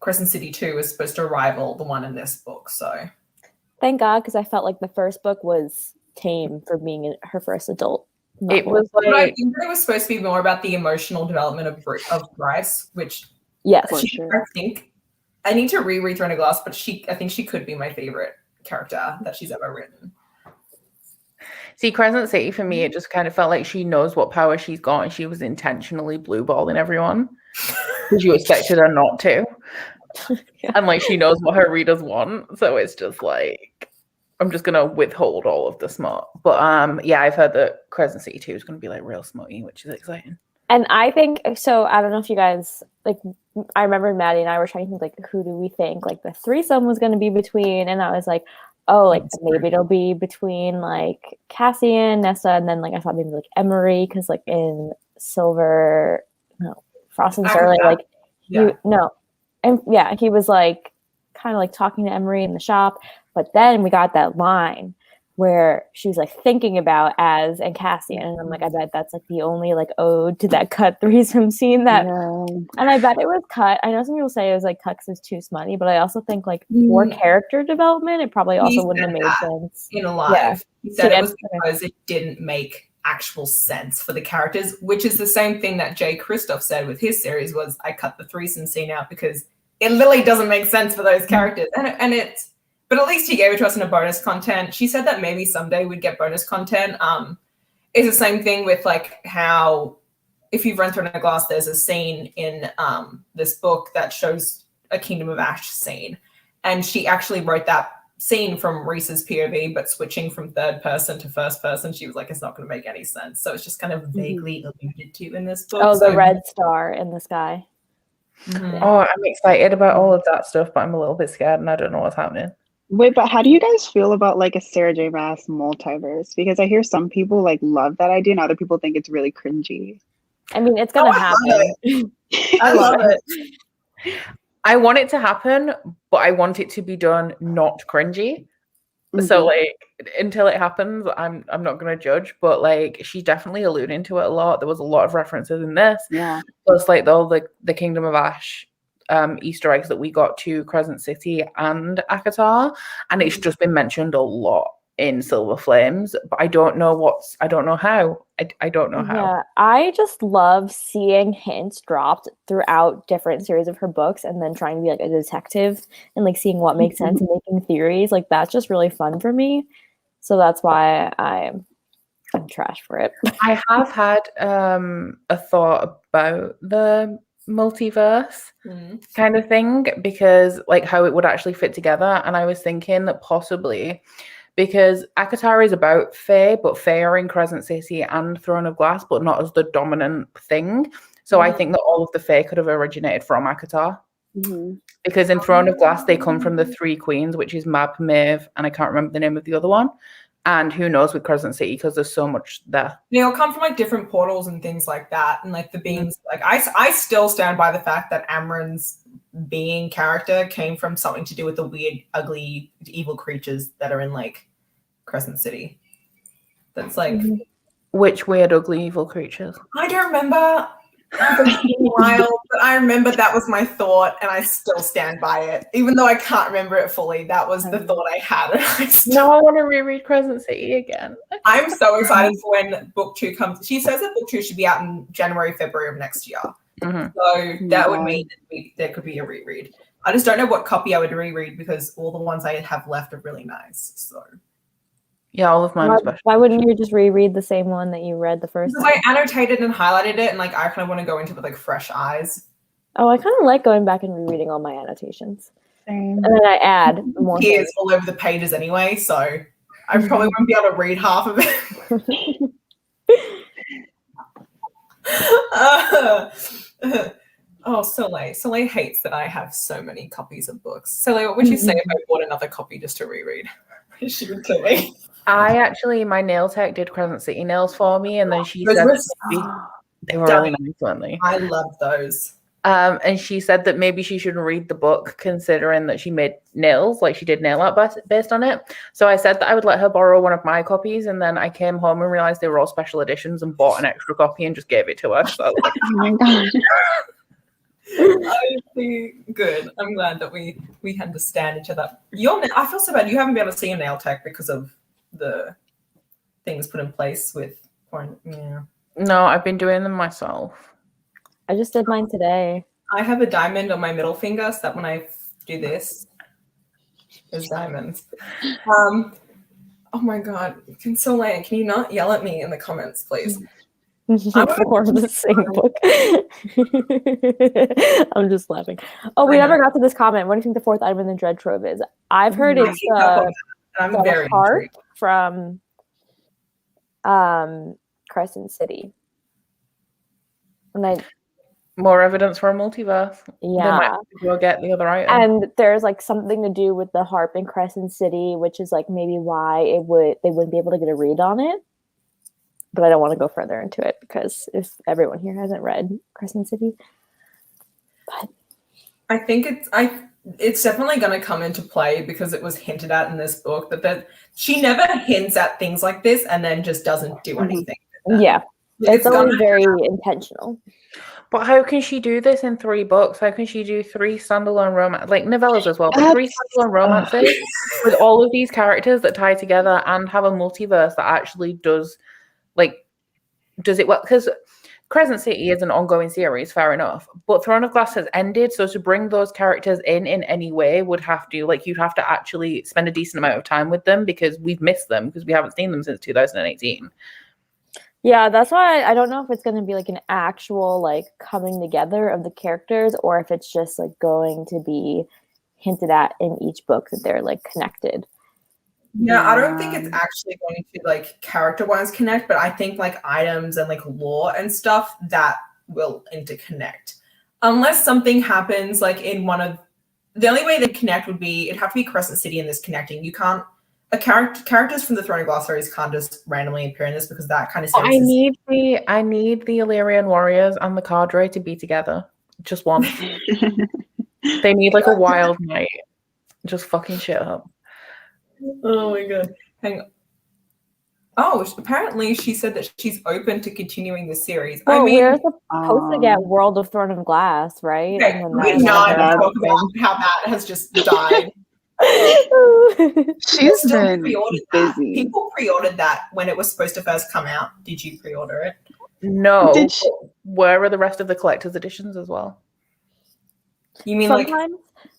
Crescent City 2 is supposed to rival the one in this book, so
thank God, because I felt like the first book was tame for being her first adult novel.
It was like,
I think it was supposed to be more about the emotional development of Bryce, which I need to reread Throne of Glass, but I think she could be my favorite character that she's ever written.
See, Crescent City for me, it just kind of felt like she knows what power she's got, and she was intentionally blueballing everyone because you expected her not to. And like she knows what her readers want, so it's just like I'm just gonna withhold all of the smut. But I've heard that Crescent City 2 is gonna be like real smutty, which is exciting.
And I think so. I don't know if you guys like. I remember Maddie and I were trying to think like, who do we think like the threesome was going to be between? And I was like, oh, like maybe it'll be between like Cassian, Nesta, and then like I thought maybe like Emery because like in Frost and Starlight, like he was like kind of like talking to Emery in the shop, but then we got that line where she was like thinking about Az and Cassian, and I'm like, I bet that's like the only like ode to that cut threesome scene that, and I bet it was cut. I know some people say it was like cut because it's too smutty, but I also think like for character development, it probably also wouldn't have made sense.
In Alive, he said it was because it didn't make actual sense for the characters, which is the same thing that Jay Kristoff said with his series was I cut the threesome scene out because it literally doesn't make sense for those characters, and it's. But at least he gave it to us in a bonus content. She said that maybe someday we'd get bonus content. It's the same thing with like how if you've read Throne of Glass, there's a scene in this book that shows a Kingdom of Ash scene. And she actually wrote that scene from Reese's POV, but switching from third person to first person. She was like, it's not going to make any sense. So it's just kind of vaguely alluded to in this book.
Oh, the red star in the sky.
Oh, I'm excited about all of that stuff, but I'm a little bit scared and I don't know what's happening.
Wait, but how do you guys feel about like a Sarah J. Maas multiverse? Because I hear some people like love that idea and other people think it's really cringy.
I mean, it's gonna happen.
I love it.
I want it to happen, but I want it to be done not cringy. So like until it happens, I'm not gonna judge, but like she's definitely alluding to it a lot. There was a lot of references in this.
Yeah.
Plus like all the Kingdom of Ash Easter eggs that we got to Crescent City and ACOTAR, and it's just been mentioned a lot in Silver Flames, but I don't know how. I don't know how.
Yeah, I just love seeing hints dropped throughout different series of her books and then trying to be like a detective and like seeing what makes sense and making theories. Like that's just really fun for me. So that's why I'm trash for it.
I have had a thought about the multiverse kind of thing, because like how it would actually fit together, and I was thinking that possibly because ACOTAR is about Fae, but Fae are in Crescent City and Throne of Glass, but not as the dominant thing. So I think that all of the Fae could have originated from ACOTAR. Because in Throne of Glass, they come from the three queens, which is Mab, Maeve, and I can't remember the name of the other one. And who knows with Crescent City, because there's so much there.
They'll come from like different portals and things like that. And like the beings, like I still stand by the fact that Amren's being character came from something to do with the weird, ugly, evil creatures that are in like Crescent City. That's like
which weird, ugly, evil creatures?
I don't remember. Wild, but I remember that was my thought, and I still stand by it, even though I can't remember it fully. That was the thought I had.
Now I want to reread Crescent City again.
I'm so excited for when book 2 comes. She says that book 2 should be out in January, February of next year. So that would mean that there could be a reread. I just don't know what copy I would reread because all the ones I have left are really nice. So
yeah, all of mine.
Why wouldn't you just reread the same one that you read the first time?
Because I annotated and highlighted it, and like I kind of want to go into it with like fresh eyes.
Oh, I kind of like going back and rereading all my annotations. And then I add more
tears all over the pages anyway, so I probably won't be able to read half of it. Soleil hates that I have so many copies of books. Soleil, what would you say if I bought another copy just to reread? She would kill me.
My nail tech did Crescent City nails for me, and then she said they were really nice, weren't they?
I love those.
And she said that maybe she should read the book, considering that she made nails, like she did nail art based on it. So I said that I would let her borrow one of my copies, and then I came home and realized they were all special editions and bought an extra copy and just gave it to her. So I was like,
oh my god.
Good. I'm glad that we understand each other. I feel so bad. You haven't been able to see your nail tech because of the things put in place with quarantine.
No, I've been doing them myself.
I just did mine today.
I have a diamond on my middle finger, so that when I do this, there's diamonds. Oh my god. Soleil, can you not yell at me in the comments, please?
For the same book. I'm just laughing. Oh, we never got to this comment. What do you think the fourth item in the Dread Trove is? I've heard it's the heart from Crescent City. And
more evidence for a multiverse.
Yeah.
They might have to go get the other item.
And there's like something to do with the harp in Crescent City, which is like maybe why they wouldn't be able to get a read on it. But I don't want to go further into it because if everyone here hasn't read Crescent City. But
I think it's definitely going to come into play because it was hinted at in this book that she never hints at things like this and then just doesn't do anything.
Yeah. It's always very intentional.
But how can she do this in 3 books? How can she do 3 standalone romance, like novellas as well, but 3 standalone romances with all of these characters that tie together and have a multiverse that actually does it well? Because Crescent City is an ongoing series, fair enough, but Throne of Glass has ended, so to bring those characters in any way would have to, you'd have to actually spend a decent amount of time with them because we've missed them because we haven't seen them since 2018.
Yeah, that's why I don't know if it's going to be like an actual coming together of the characters or if it's just going to be hinted at in each book that they're connected.
Yeah, I don't think it's actually going to character-wise connect, but I think items and lore and stuff that will interconnect. unless something happens like in one of the only way they connect would be it'd have to be Crescent City in this connecting. You can't characters from the Throne of Glass series can't just randomly appear in this because that kind of
I need the Illyrian warriors and the cadre to be together. Just once. They need like a wild night. Just fucking shit up.
Oh my god. Hang on. Oh, apparently she said that she's open to continuing the series.
Well, we're supposed to get World of Throne of Glass, right?
Okay,
and
we not talk about how that has just died.
She's been busy.
People pre-ordered that when it was supposed to first come out. Did you pre-order it?
No. Where are the rest of the collector's editions as well?
You mean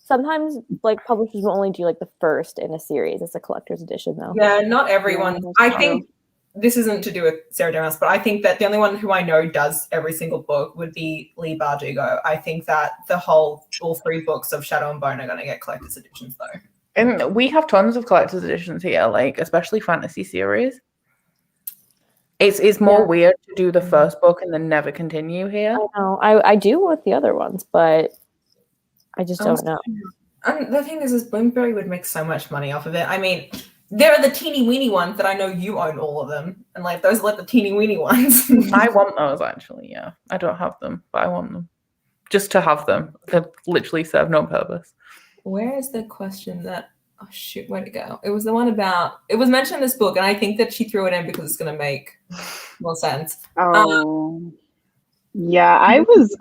sometimes like publishers will only do like the first in a series as a collector's edition though.
Yeah, not everyone. I think this isn't to do with Sarah Damas, but I think that the only one who I know does every single book would be Lee Bardugo. I think that all 3 books of Shadow and Bone are going to get collector's editions though.
And we have tons of collector's editions here, like especially fantasy series. It's more weird to do the first book and then never continue here.
I know. I do with the other ones, but I just don't know.
And the thing is Bloomsbury would make so much money off of it. I mean, there are the teeny weeny ones that I know you own all of them. And like those are like the teeny weeny ones.
I want those actually, yeah. I don't have them, but I want them. Just to have them. They literally serve no purpose.
Where is the question that oh shoot, where'd it go? It was the one about it was mentioned in this book, and I think that she threw it in because it's gonna make more sense.
Yeah, I was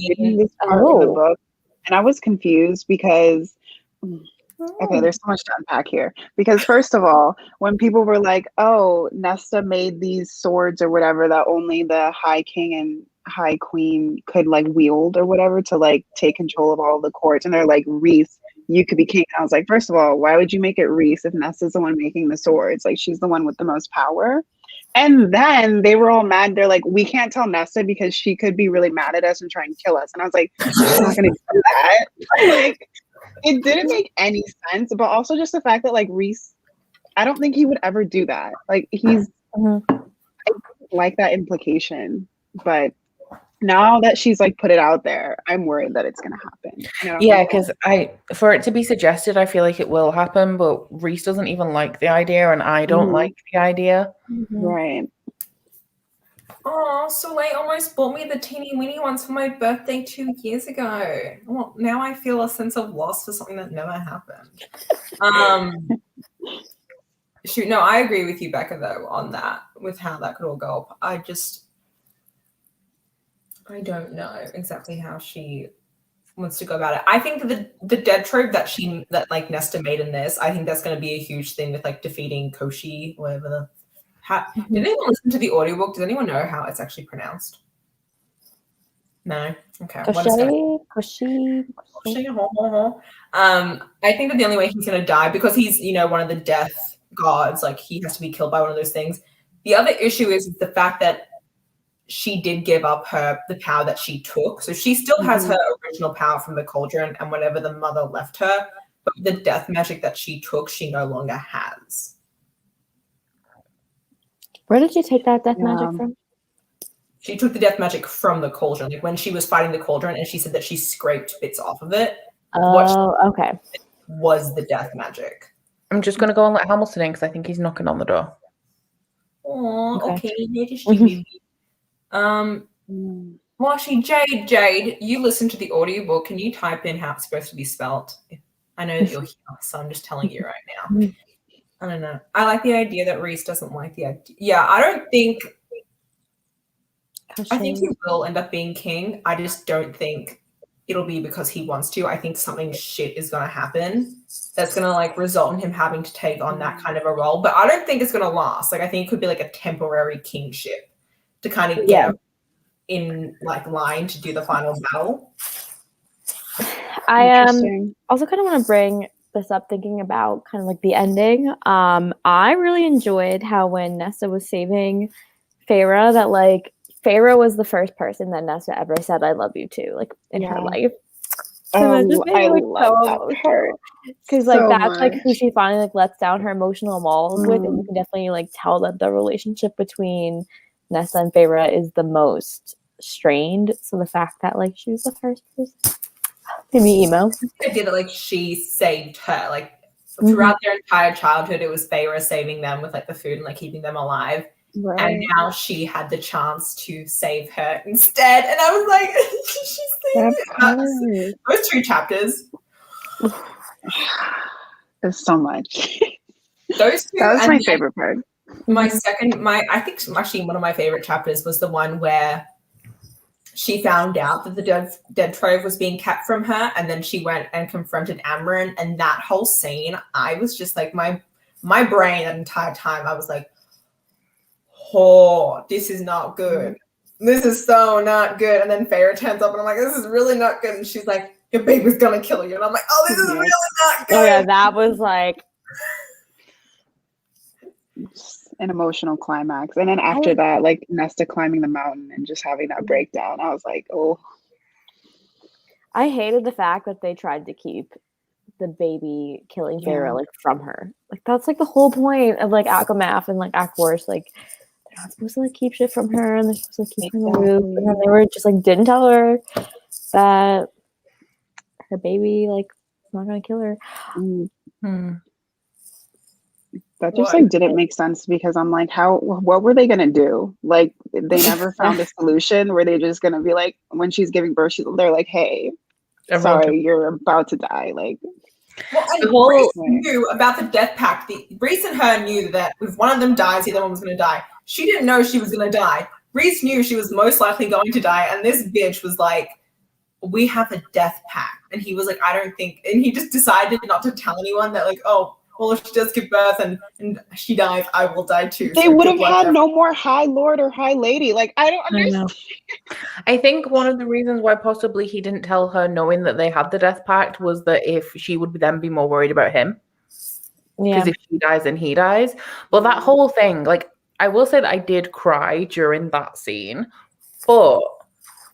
reading this part of the book. And I was confused because, there's so much to unpack here. Because first of all, when people were like, oh, Nesta made these swords or whatever that only the High King and High Queen could like wield or whatever to like take control of all the courts. And they're like, Reese, you could be king. And I was like, first of all, why would you make it Reese if Nesta's the one making the swords? Like, she's the one with the most power. And then they were all mad. They're like, we can't tell Nesta because she could be really mad at us and try and kill us. And I was like, I'm not going to do that. Like, it didn't make any sense. But also just the fact that, like, Reese, I don't think he would ever do that. Like, he's I like that implication. But now that she's, like, put it out there, I'm worried that it's going to happen. You know?
Yeah, because for it to be suggested, I feel like it will happen, but Reese doesn't even like the idea, and I don't like the idea.
Right.
Oh, Soleil almost bought me the teeny weeny ones for my birthday 2 years ago. Well, now I feel a sense of loss for something that never happened. Shoot, no, I agree with you, Becca, though, on that, with how that could all go up. I don't know exactly how she wants to go about it. I think that the dead trove that like Nesta made in this, I think that's going to be a huge thing with like defeating Koshi, whatever the. Did anyone listen to the audiobook? Does anyone know how it's actually pronounced? No. Okay.
Koshi.
I think that the only way he's going to die because he's one of the death gods. Like he has to be killed by one of those things. The other issue is the fact that she did give up the power that she took. So she still has her original power from the cauldron and whatever the mother left her, but the death magic that she took, she no longer has.
Where did you take that death magic from?
She took the death magic from the cauldron. Like when she was fighting the cauldron and she said that she scraped bits off of it.
Okay.
Was the death magic.
I'm just going to go and let Hamilton in because I think he's knocking on the door.
Oh, okay. Well, actually, Jade, you listen to the audiobook. Can you type in how it's supposed to be spelled? I know that you're here, so I'm just telling you right now. I don't know. I like the idea that Reese doesn't like the idea. Yeah, I think he will end up being king. I just don't think it'll be because he wants to. I think something shit is going to happen that's going to like result in him having to take on that kind of a role. But I don't think it's going to last. Like I think it could be like a temporary kingship to kind of get in like line to do the final battle.
I also kind of want to bring this up thinking about kind of like the ending. I really enjoyed how when Nesta was saving Feyre, that like Feyre was the first person that Nesta ever said I love you to, like in her life. So just made me, like, so emotional. Because like that's like who she finally like lets down her emotional walls with, and you can definitely like tell that the relationship between Nesta and Feyre is the most strained. So the fact that like she was the first person made me emo.
The idea that like she saved her, like throughout their entire childhood, it was Feyre saving them with like the food and like keeping them alive.
Right.
And now she had the chance to save her instead. And I was like, she's those 2 chapters.
There's so much.
Those 2.
That was my favorite part.
I think actually one of my favorite chapters was the one where she found out that the dead trove was being kept from her, and then she went and confronted Amryn, and that whole scene, I was just like, my brain that entire time, I was like, oh, this is not good. This is so not good. And then Feyre turns up, and I'm like, this is really not good. And she's like, your baby's gonna kill you. And I'm like, oh, this is really not good.
Oh yeah, that was like
an emotional climax. And then after that, like Nesta climbing the mountain and just having that breakdown, I was like, oh.
I hated the fact that they tried to keep the baby killing Feyre like from her. Like that's like the whole point of like ACOMAF and like ACORS. Like they're not supposed to like keep shit from her, and they're supposed to keep her in the loop. And then they were just like didn't tell her that her baby like is not gonna kill her.
That just like didn't make sense, because I'm like, what were they gonna do? Like they never found a solution. Were they just gonna be like, when she's giving birth, they're like, hey, sorry, you're about to die. Like,
well, and Reese knew about the death pact. Reese and her knew that if one of them dies, the other one was gonna die. She didn't know she was gonna die. Reese knew she was most likely going to die, and this bitch was like, we have a death pact. And he was like, I don't think, and he just decided not to tell anyone that, like, oh, well, if she does give birth and she dies, I will die too.
They would have had no more High Lord or High Lady. Like, I don't understand.
I think one of the reasons why possibly he didn't tell her, knowing that they had the death pact, was that if she would then be more worried about him. Because if she dies, then he dies. But that whole thing, like, I will say that I did cry during that scene, but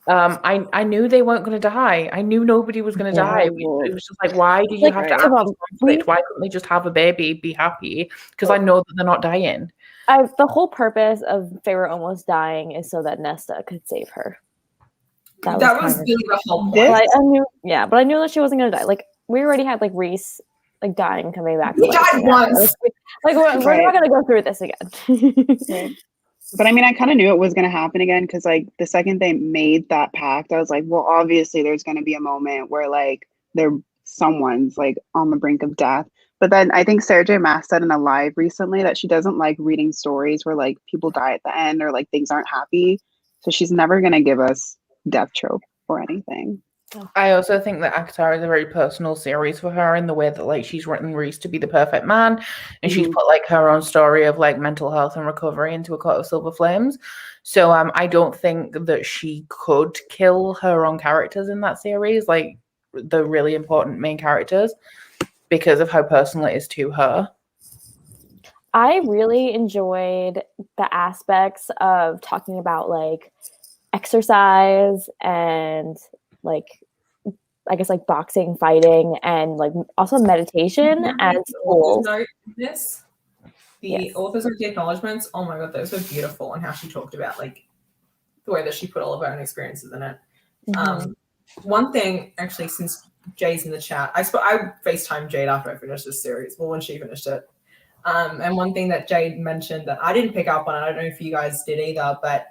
I knew they weren't going to die. I knew nobody was going to die. It was just like, why did you have to have this conflict? Why couldn't they just have a baby, be happy? Because I know that they're not dying.
The whole purpose of Feyre almost dying is so that Nesta could save her.
That was really the whole point.
But I knew that she wasn't going to die. Like, we already had like Reese like dying, coming back.
He died once.
Like we're not going to go through this again.
But I mean, I kind of knew it was going to happen again, because like the second they made that pact, I was like, well, obviously there's going to be a moment where like someone's like on the brink of death. But then I think Sarah J. Maas said in a live recently that she doesn't like reading stories where like people die at the end or like things aren't happy. So she's never going to give us death trope or anything.
I also think that ACOTAR is a very personal series for her, in the way that like she's written Reese to be the perfect man, and she's put like her own story of like mental health and recovery into A Court of Silver Flames. So I don't think that she could kill her own characters in that series, like the really important main characters, because of how personal it is to her.
I really enjoyed the aspects of talking about like exercise and like, I guess like boxing, fighting, and like also meditation and tools.
The authors of the acknowledgements, oh my god, those were beautiful, and how she talked about like the way that she put all of her own experiences in it. One thing, actually, since Jay's in the chat, I FaceTimed Jade after I finished this series, well, when she finished it. And one thing that Jade mentioned that I didn't pick up on, I don't know if you guys did either, but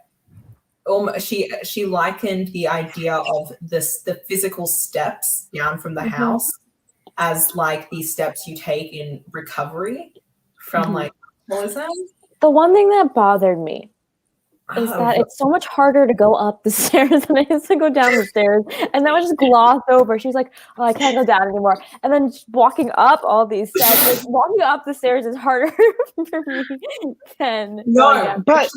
she likened the idea of the physical steps down from the house as like these steps you take in recovery from like alcoholism.
The one thing that bothered me is that it's so much harder to go up the stairs than it is to go down the stairs. And that was just glossed over. She's like, oh, I can't go down anymore. And then walking up all these steps, like, walking up the stairs is harder for me than
but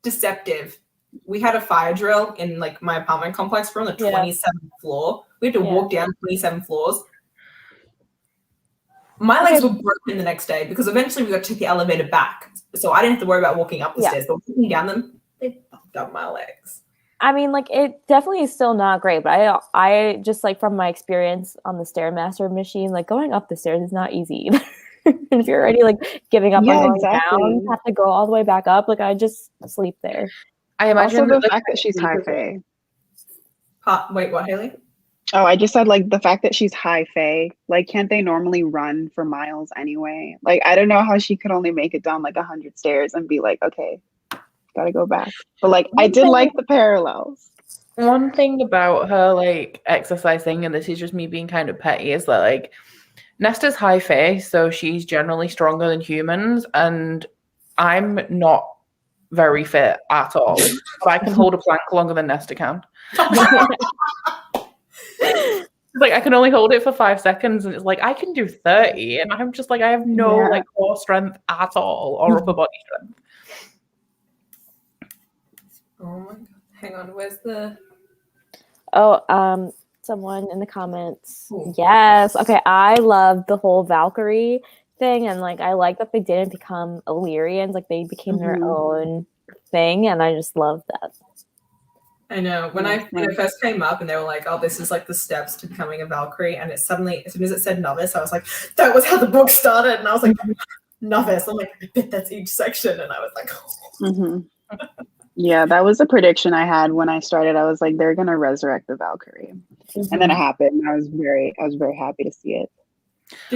deceptive. We had a fire drill in like my apartment complex. We're on the 27th floor. We had to walk down 27 floors. My legs were broken the next day because eventually we got to take the elevator back. So I didn't have to worry about walking up the stairs, but walking down them, they fucked up my legs.
I mean, like, it definitely is still not great, but I just, like, from my experience on the Stairmaster machine, like, going up the stairs is not easy either. If you're already, like, giving up on going down, you have to go all the way back up. Like, I just sleep there.
I imagine
also the fact that she's high fae.
Wait, what, Haley?
Oh, I just said like the fact that she's high fae. Like, can't they normally run for miles anyway? Like, I don't know how she could only make it down like 100 stairs and be like, okay, gotta go back. But like, I did like the parallels.
One thing about her like exercising, and this is just me being kind of petty, is that like Nesta's high fae, so she's generally stronger than humans, and I'm not very fit at all. But I can hold a plank longer than Nesta can. Like, I can only hold it for 5 seconds, and it's like I can do 30, and I'm just like, I have no like core strength at all or upper body strength.
Oh my god! Hang on, where's the?
Oh, someone in the comments. Yes. Okay, I love the whole Valkyrie thing, and like I like that they didn't become Illyrians, like they became their own thing, and I just love that.
I know when it first came up and they were like, oh, this is like the steps to becoming a Valkyrie, and it suddenly, as soon as it said novice, I was like, that was how the book started, and I was like, novice. I'm like, I bet that's each section, and I was like,
Yeah, that was a prediction I had when I started. I was like, they're gonna resurrect the Valkyrie, and then it happened. I was very happy to see it.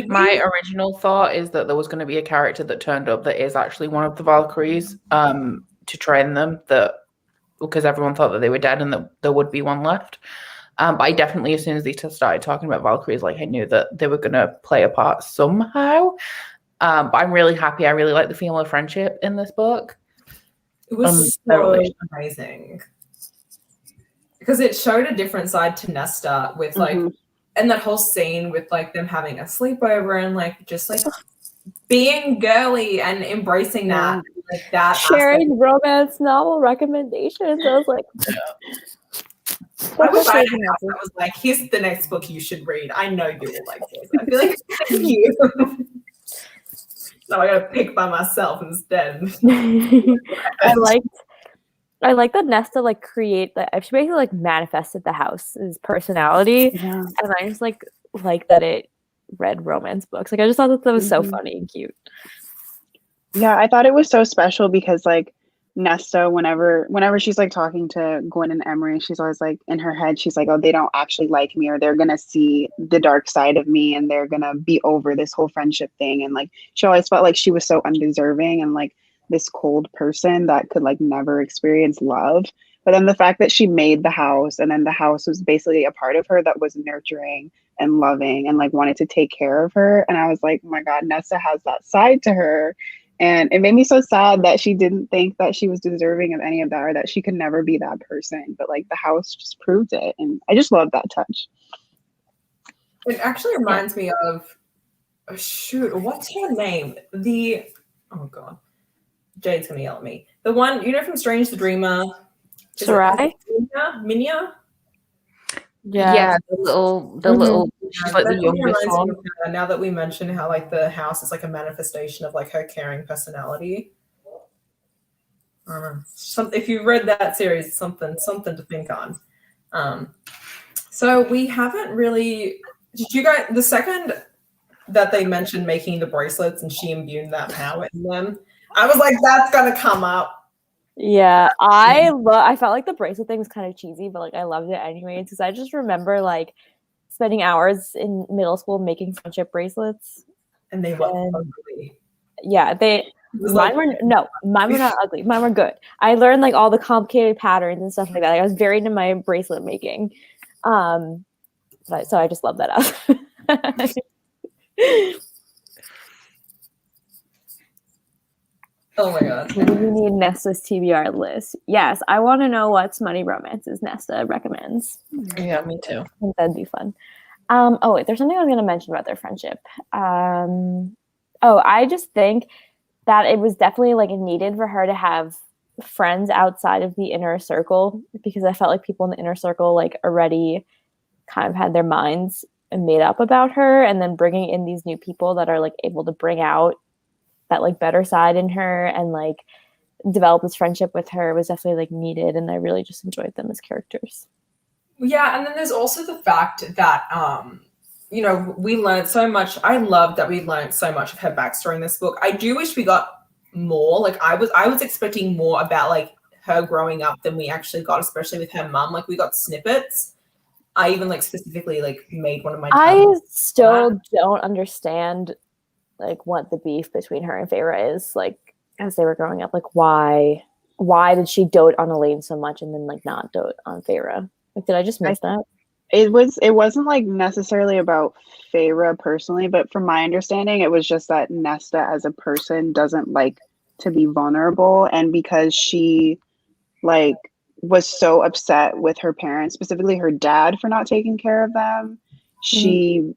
My original thought is that there was going to be a character that turned up that is actually one of the Valkyries, to train them, that because everyone thought that they were dead and that there would be one left. But I definitely, as soon as they started talking about Valkyries, like I knew that they were going to play a part somehow. But I'm really happy. I really like the female friendship in this book.
It was so amazing because it showed a different side to Nesta with like, and that whole scene with like them having a sleepover and like just like being girly and embracing that, like that
sharing romance novel recommendations. I was like,
I wish I was like, here's the next book you should read. I know you will like this. I feel like thank you. No, I gotta pick by myself instead.
I like that Nesta like create that. She basically like manifested the house's personality, and I just like that it read romance books. Like I just thought that was so funny and cute.
Yeah, I thought it was so special because like Nesta, whenever she's like talking to Gwen and Emery, she's always like in her head, she's like, oh, they don't actually like me, or they're gonna see the dark side of me and they're gonna be over this whole friendship thing. And like she always felt like she was so undeserving and like this cold person that could like never experience love. But then the fact that she made the house, and then the house was basically a part of her that was nurturing and loving and like wanted to take care of her. And I was like, oh my God, Nesta has that side to her. And it made me so sad that she didn't think that she was deserving of any of that, or that she could never be that person. But like the house just proved it. And I just love that touch.
It actually reminds me of, what's her name? Oh God, Jade's gonna yell at me. The one, you know, from Strange the Dreamer.
Sarai?
Minya?
Yeah, the little, she's like the youngest one.
Now that we mention how like the house is like a manifestation of like her caring personality. I don't know. If you've read that series, something to think on. So we haven't really. Did you guys? The second that they mentioned making the bracelets and she imbued that power in them, I was like, that's gonna come up.
Yeah, I felt like the bracelet thing was kind of cheesy, but like I loved it anyways because I just remember like spending hours in middle school making friendship bracelets,
and they look ugly.
Yeah, mine were not ugly. Mine were good. I learned like all the complicated patterns and stuff like that. Like, I was very into my bracelet making, so I just love that up.
Oh my God.
We need Nesta's TBR list. Yes, I want to know what smutty romances Nesta recommends.
Yeah, me too.
I think that'd be fun. Oh, wait, there's something I was going to mention about their friendship. I just think that it was definitely like needed for her to have friends outside of the inner circle, because I felt like people in the inner circle like already kind of had their minds made up about her, and then bringing in these new people that are like able to bring out that like better side in her and like develop this friendship with her was definitely like needed, and I really just enjoyed them as characters.
Yeah, and then there's also the fact that we learned so much. I love that we learned so much of her backstory in this book. I do wish we got more. Like I was expecting more about like her growing up than we actually got, especially with her mum. Like we got snippets. I even like specifically like made one of my.
I still don't understand like what the beef between her and Feyre is. Like as they were growing up, like why did she dote on Elaine so much and then like not dote on Feyre? Like did I just miss that?
It wasn't like necessarily about Feyre personally, but from my understanding, it was just that Nesta as a person doesn't like to be vulnerable, and because she like was so upset with her parents, specifically her dad, for not taking care of them, she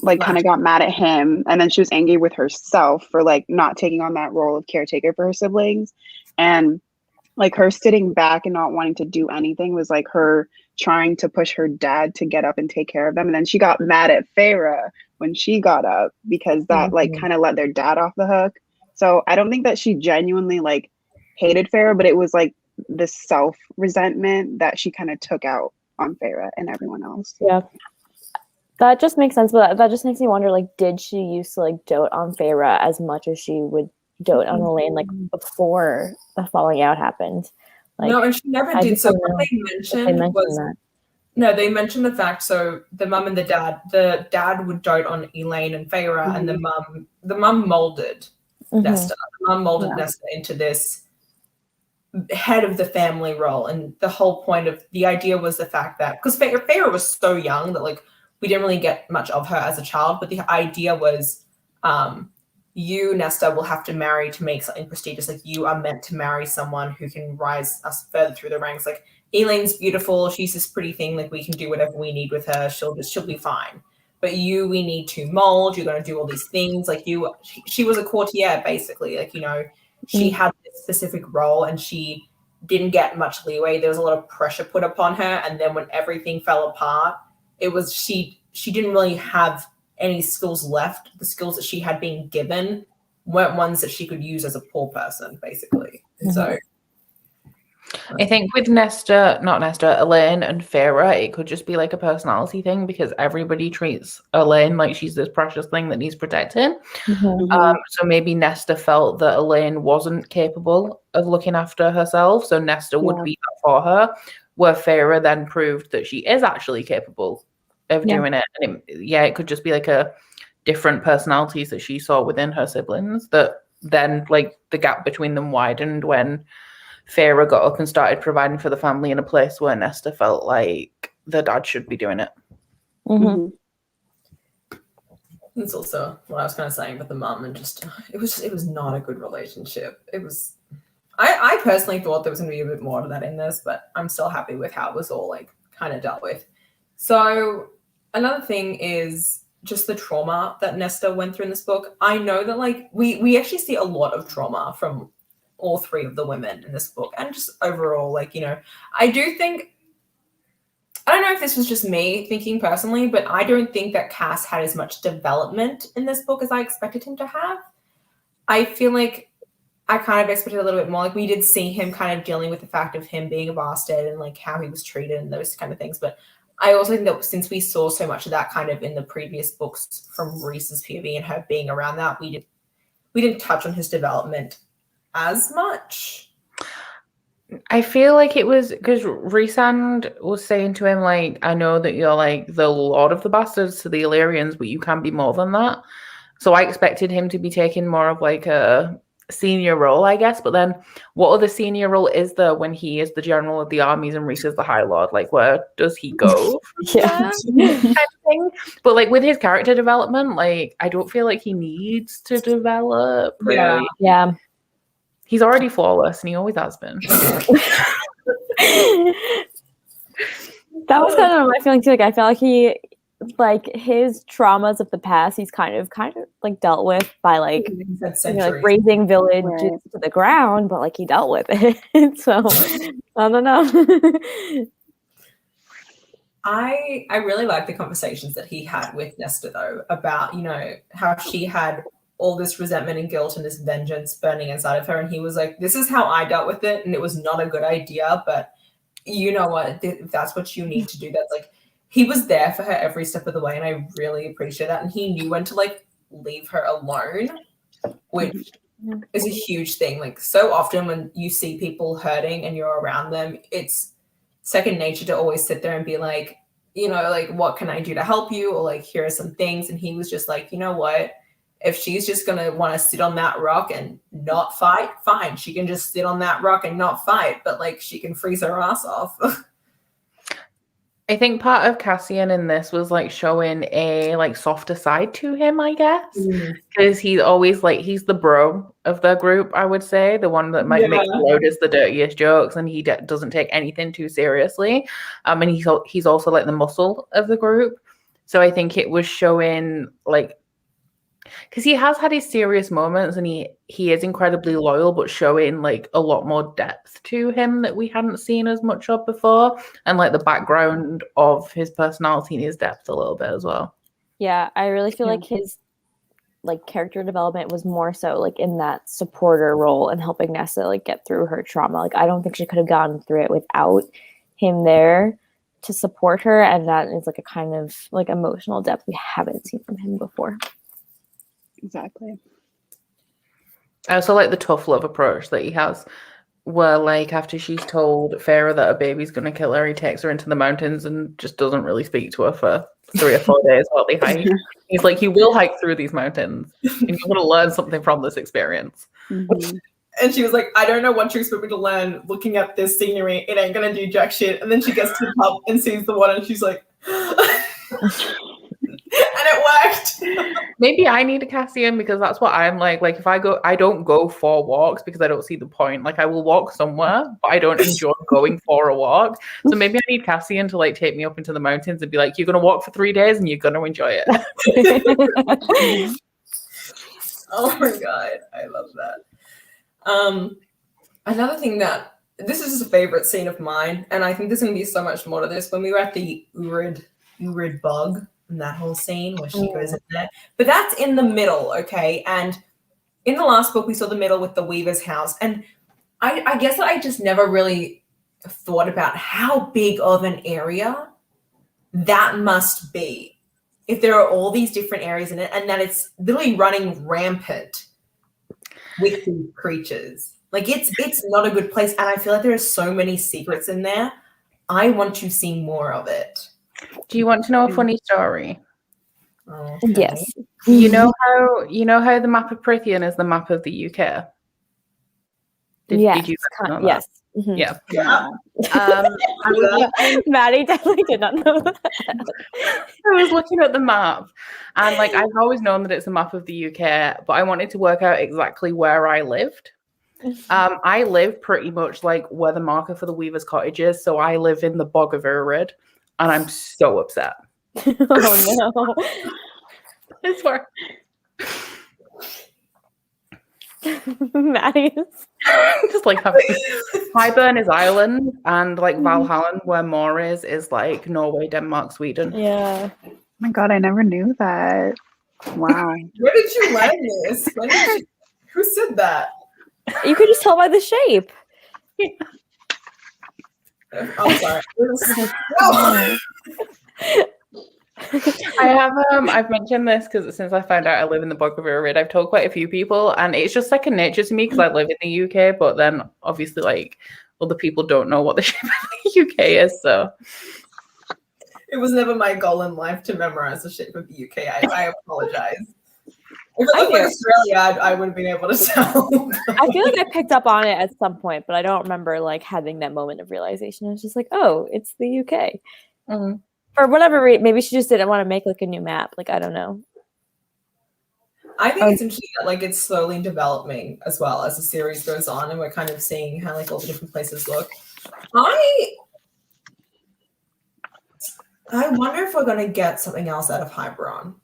like kind of got mad at him, and then she was angry with herself for like not taking on that role of caretaker for her siblings, and like her sitting back and not wanting to do anything was like her trying to push her dad to get up and take care of them. And then she got mad at Feyre when she got up because that like kind of let their dad off the hook. So I don't think that she genuinely like hated Feyre, but it was like the self-resentment that she kind of took out on Feyre and everyone else.
Yeah. That just makes sense, but that just makes me wonder, like, did she used to like dote on Feyre as much as she would dote on Elaine like before the falling out happened? Like,
no, and she never did. So what they mentioned was
that.
No, they mentioned the fact. So the mum and the dad would dote on Elaine and Feyre, and the mum molded Nesta. The mum molded Nesta into this head of the family role, and the whole point of the idea was the fact that because Feyre was so young that like we didn't really get much of her as a child, but the idea was you, Nesta, will have to marry to make something prestigious. Like you are meant to marry someone who can rise us further through the ranks. Like Elaine's beautiful. She's this pretty thing. Like we can do whatever we need with her. She'll be fine. But you, we need to mold. You're going to do all these things. Like she was a courtier, basically. Like, you know, she had this specific role and she didn't get much leeway. There was a lot of pressure put upon her. And then when everything fell apart, it was she didn't really have any skills left. The skills that she had been given weren't ones that she could use as a poor person, basically. So
I think with Elaine and Feyre, it could just be like a personality thing because everybody treats Elaine like she's this precious thing that needs protecting. So maybe Nesta felt that Elaine wasn't capable of looking after herself, so Nesta would be that for her, where Feyre then proved that she is actually capable of doing it. And it could just be like a different personalities that she saw within her siblings that then like the gap between them widened when Feyre got up and started providing for the family in a place where Nesta felt like the dad should be doing it.
That's also what I was kind of saying about the mum, and just it was not a good relationship. It was I personally thought there was going to be a bit more to that in this, but I'm still happy with how it was all like kind of dealt with. So another thing is just the trauma that Nesta went through in this book. I know that like we actually see a lot of trauma from all three of the women in this book, and just overall, like, you know, I don't know if this was just me thinking personally, but I don't think that Cass had as much development in this book as I expected him to have. I feel like I kind of expected a little bit more. Like we did see him kind of dealing with the fact of him being a bastard and like how he was treated and those kind of things. But I also think that since we saw so much of that kind of in the previous books from Reese's POV and her being around that, we didn't touch on his development as much.
I feel like it was because Rhysand was saying to him, like, I know that you're like the Lord of the Bastards to the Illyrians, but you can be more than that. So I expected him to be taking more of like a senior role, I guess. But then what other senior role is there when he is the general of the armies and Rhys is the High Lord? Like, where does he go? Kind of thing. But like with his character development, like I don't feel like he needs to develop. Really.
Yeah.
He's already flawless, and he always has been.
That was kind of my feeling too. Like I felt like he, like his traumas of the past, he's kind of like dealt with by like, you know, like raising villages to the ground, but like he dealt with it. So I don't know.
I really like the conversations that he had with Nesta though about, you know, how she had all this resentment and guilt and this vengeance burning inside of her, and he was like, this is how I dealt with it, and it was not a good idea, but you know what, if that's what you need to do, that's like, he was there for her every step of the way, and I really appreciate that, and he knew when to like leave her alone, which is a huge thing. Like so often when you see people hurting and you're around them, it's second nature to always sit there and be like, you know, like, what can I do to help you? Or like, here are some things. And he was just like, you know what? If she's just going to want to sit on that rock and not fight, fine. She can just sit on that rock and not fight, but like she can freeze her ass off.
I think part of Cassian in this was like showing a like softer side to him, I guess, because he's always like, he's the bro of the group, I would say, the one that might make the loudest, the dirtiest jokes, and he doesn't take anything too seriously. And he's also like the muscle of the group. So I think it was showing like, because he has had his serious moments and he is incredibly loyal, but showing like a lot more depth to him that we hadn't seen as much of before, and like the background of his personality and his depth a little bit as well.
Yeah, I really feel like his like character development was more so like in that supporter role and helping Nessa like get through her trauma. Like I don't think she could have gotten through it without him there to support her, and that is like a kind of like emotional depth we haven't seen from him before.
Exactly.
I also like the tough love approach that he has, where like after she's told Farah that a baby's gonna kill her, he takes her into the mountains and just doesn't really speak to her for 3 or 4 days while they hike. He's like, you will hike through these mountains and you're gonna learn something from this experience.
And she was like, I don't know what you expect me to learn looking at this scenery. It ain't gonna do jack shit. And then she gets to the pub and sees the water and she's like, and it worked.
Maybe I need a Cassian, because that's what I'm like. Like if I don't go for walks because I don't see the point. Like I will walk somewhere, but I don't enjoy going for a walk. So maybe I need Cassian to like take me up into the mountains and be like, you're gonna walk for 3 days and you're gonna enjoy it.
Oh my god, I love that. Another thing that this is a favorite scene of mine, and I think there's gonna be so much more to this, when we were at the Urid bug and that whole scene where she goes in there. But that's in the middle, okay? And in the last book, we saw the middle with the Weaver's house. And I guess that I just never really thought about how big of an area that must be if there are all these different areas in it and that it's literally running rampant with these creatures. Like it's not a good place. And I feel like there are so many secrets in there. I want to see more of it.
Do you want to know a funny story?
Okay.
Yes.
You know how the map of Prithian is the map of the UK? Did you guys know that?
Yes.
Yeah.
Maddie definitely did not know that.
I was looking at the map and like I've always known that it's a map of the UK, but I wanted to work out exactly where I lived. I live pretty much like where the marker for the Weaver's Cottage is, so I live in the Bog of Urid, and I'm so upset.
Oh no.
I swear.
Maddie's
just like Highburn is Ireland, and like Valhalla, where Moor is like Norway, Denmark, Sweden.
Yeah.
Oh my god, I never knew that. Wow.
Where did you learn this? Who said that?
You could just tell by the shape.
I'm sorry.
I have I've mentioned this because since I found out I live in the Bog of Urid, I've told quite a few people, and it's just second nature to me because I live in the UK, but then obviously like other people don't know what the shape of the UK is, so
it was never my goal in life to memorize the shape of the UK. I apologize. If it looked like Australia, I would have been able to tell.
I feel like I picked up on it at some point, but I don't remember like having that moment of realization. I was just like, oh, it's the UK.
Mm-hmm.
For whatever reason, maybe she just didn't want to make like a new map. Like, I don't know.
I think it's interesting that like it's slowly developing as well as the series goes on, and we're kind of seeing how like all the different places look. I wonder if we're gonna get something else out of Highburn.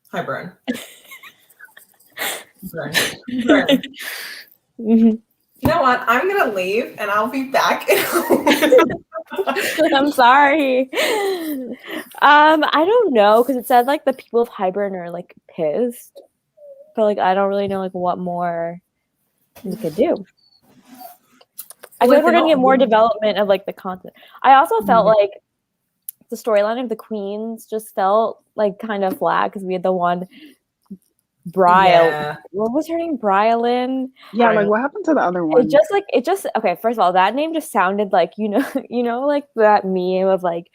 Highburn. Burn. You know what? I'm gonna leave and I'll be back.
I'm sorry. I don't know, because it said like the people of Highburn are like pissed, but like I don't really know like what more we could do. I feel like we're gonna get more development of like the content. I also felt like the storyline of the queens just felt like kind of flat because we had the one What was her name? Brylan.
Yeah, like what happened to the other one?
It just okay, first of all, that name just sounded like, like that meme of like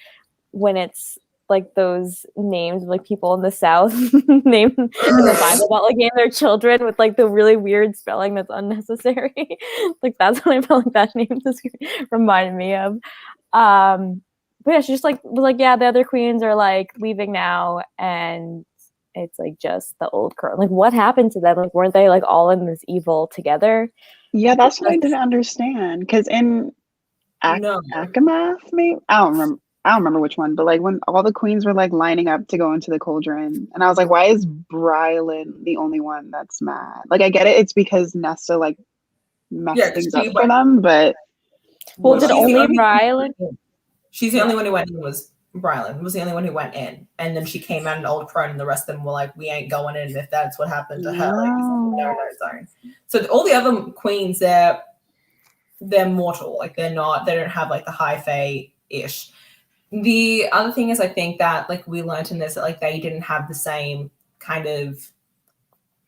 when it's like those names of like people in the South named in the Bible about like naming their children with like the really weird spelling that's unnecessary. Like that's what I felt like that name just reminded me of. But yeah, she just like was like, yeah, the other queens are like leaving now, and it's like just the old crew. Like, what happened to them? Like, weren't they like all in this evil together?
Yeah, that's what I didn't understand. Because in ACOSF, maybe I don't remember which one, but like when all the queens were like lining up to go into the cauldron, and I was like, why is Brylan the only one that's mad? Like, I get it, it's because Nesta like messed things up for them, but
did only Brylan?
She's the only one who went in. Brylan was the only one who went in, and then she came out an old crone, and the rest of them were like, we ain't going in if that's what happened to her. Like, no zone. So all the other queens, they're mortal. Like, they don't have like the high fae-ish. The other thing is, I think that like we learned in this that like they didn't have the same kind of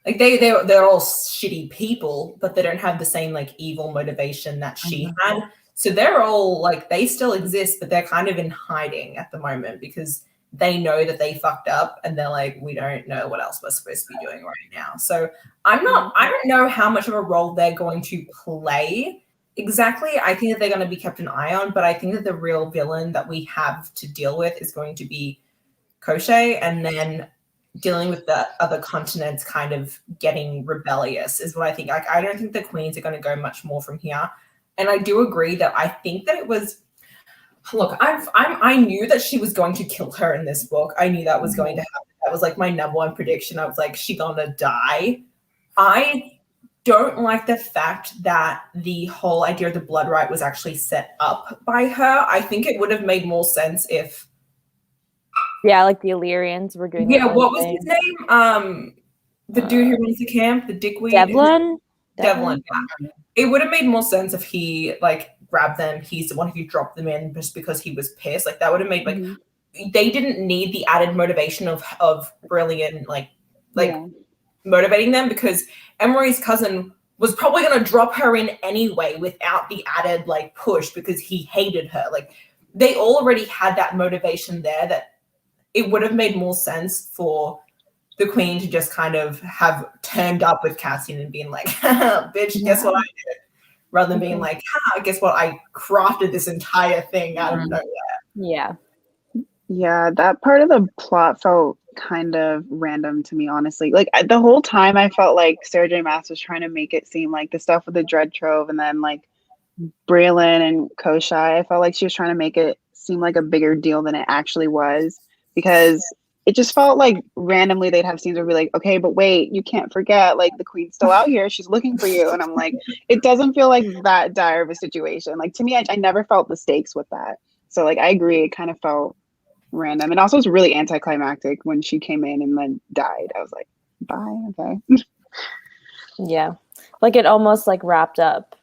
like they're all shitty people, but they don't have the same like evil motivation that she had. So they're all like, they still exist, but they're kind of in hiding at the moment because they know that they fucked up, and they're like, we don't know what else we're supposed to be doing right now. So I don't know how much of a role they're going to play exactly. I think that they're going to be kept an eye on, but I think that the real villain that we have to deal with is going to be Koshe, and then dealing with the other continents kind of getting rebellious is what I think. Like, I don't think the queens are going to go much more from here. And I do agree that I think that it was, look, I knew that she was going to kill her in this book. I knew that was going to happen. That was like my number one prediction. I was like, she gonna die. I don't like the fact that the whole idea of the blood rite was actually set up by her. I think it would have made more sense if,
like the Illyrians were doing.
Yeah, what was his name? The dude who runs the camp, the dickweed.
Devlin.
Yeah. It would have made more sense if he like grabbed them. He's the one who dropped them in just because he was pissed. Like, that would have made like they didn't need the added motivation of Brilliant like motivating them, because Emery's cousin was probably going to drop her in anyway without the added like push because he hated her. Like, they already had that motivation there, that it would have made more sense for the queen to just kind of have turned up with Cassian and being like, bitch, guess what I did? Rather than being like, guess what? I crafted this entire thing out of nowhere.
Yeah.
Yeah, that part of the plot felt kind of random to me, honestly. Like, the whole time I felt like Sarah J. Maas was trying to make it seem like the stuff with the Dread Trove and then like Braylon and Koshai, I felt like she was trying to make it seem like a bigger deal than it actually was, because it just felt like randomly they'd have scenes where we'd be like, okay, but wait, you can't forget, like, the queen's still out here. She's looking for you. And I'm like, it doesn't feel like that dire of a situation. Like, to me, I never felt the stakes with that. So, like, I agree. It kind of felt random. And also, it was really anticlimactic when she came in and then died. I was like, bye, okay.
Yeah. Like, it almost, like, wrapped up,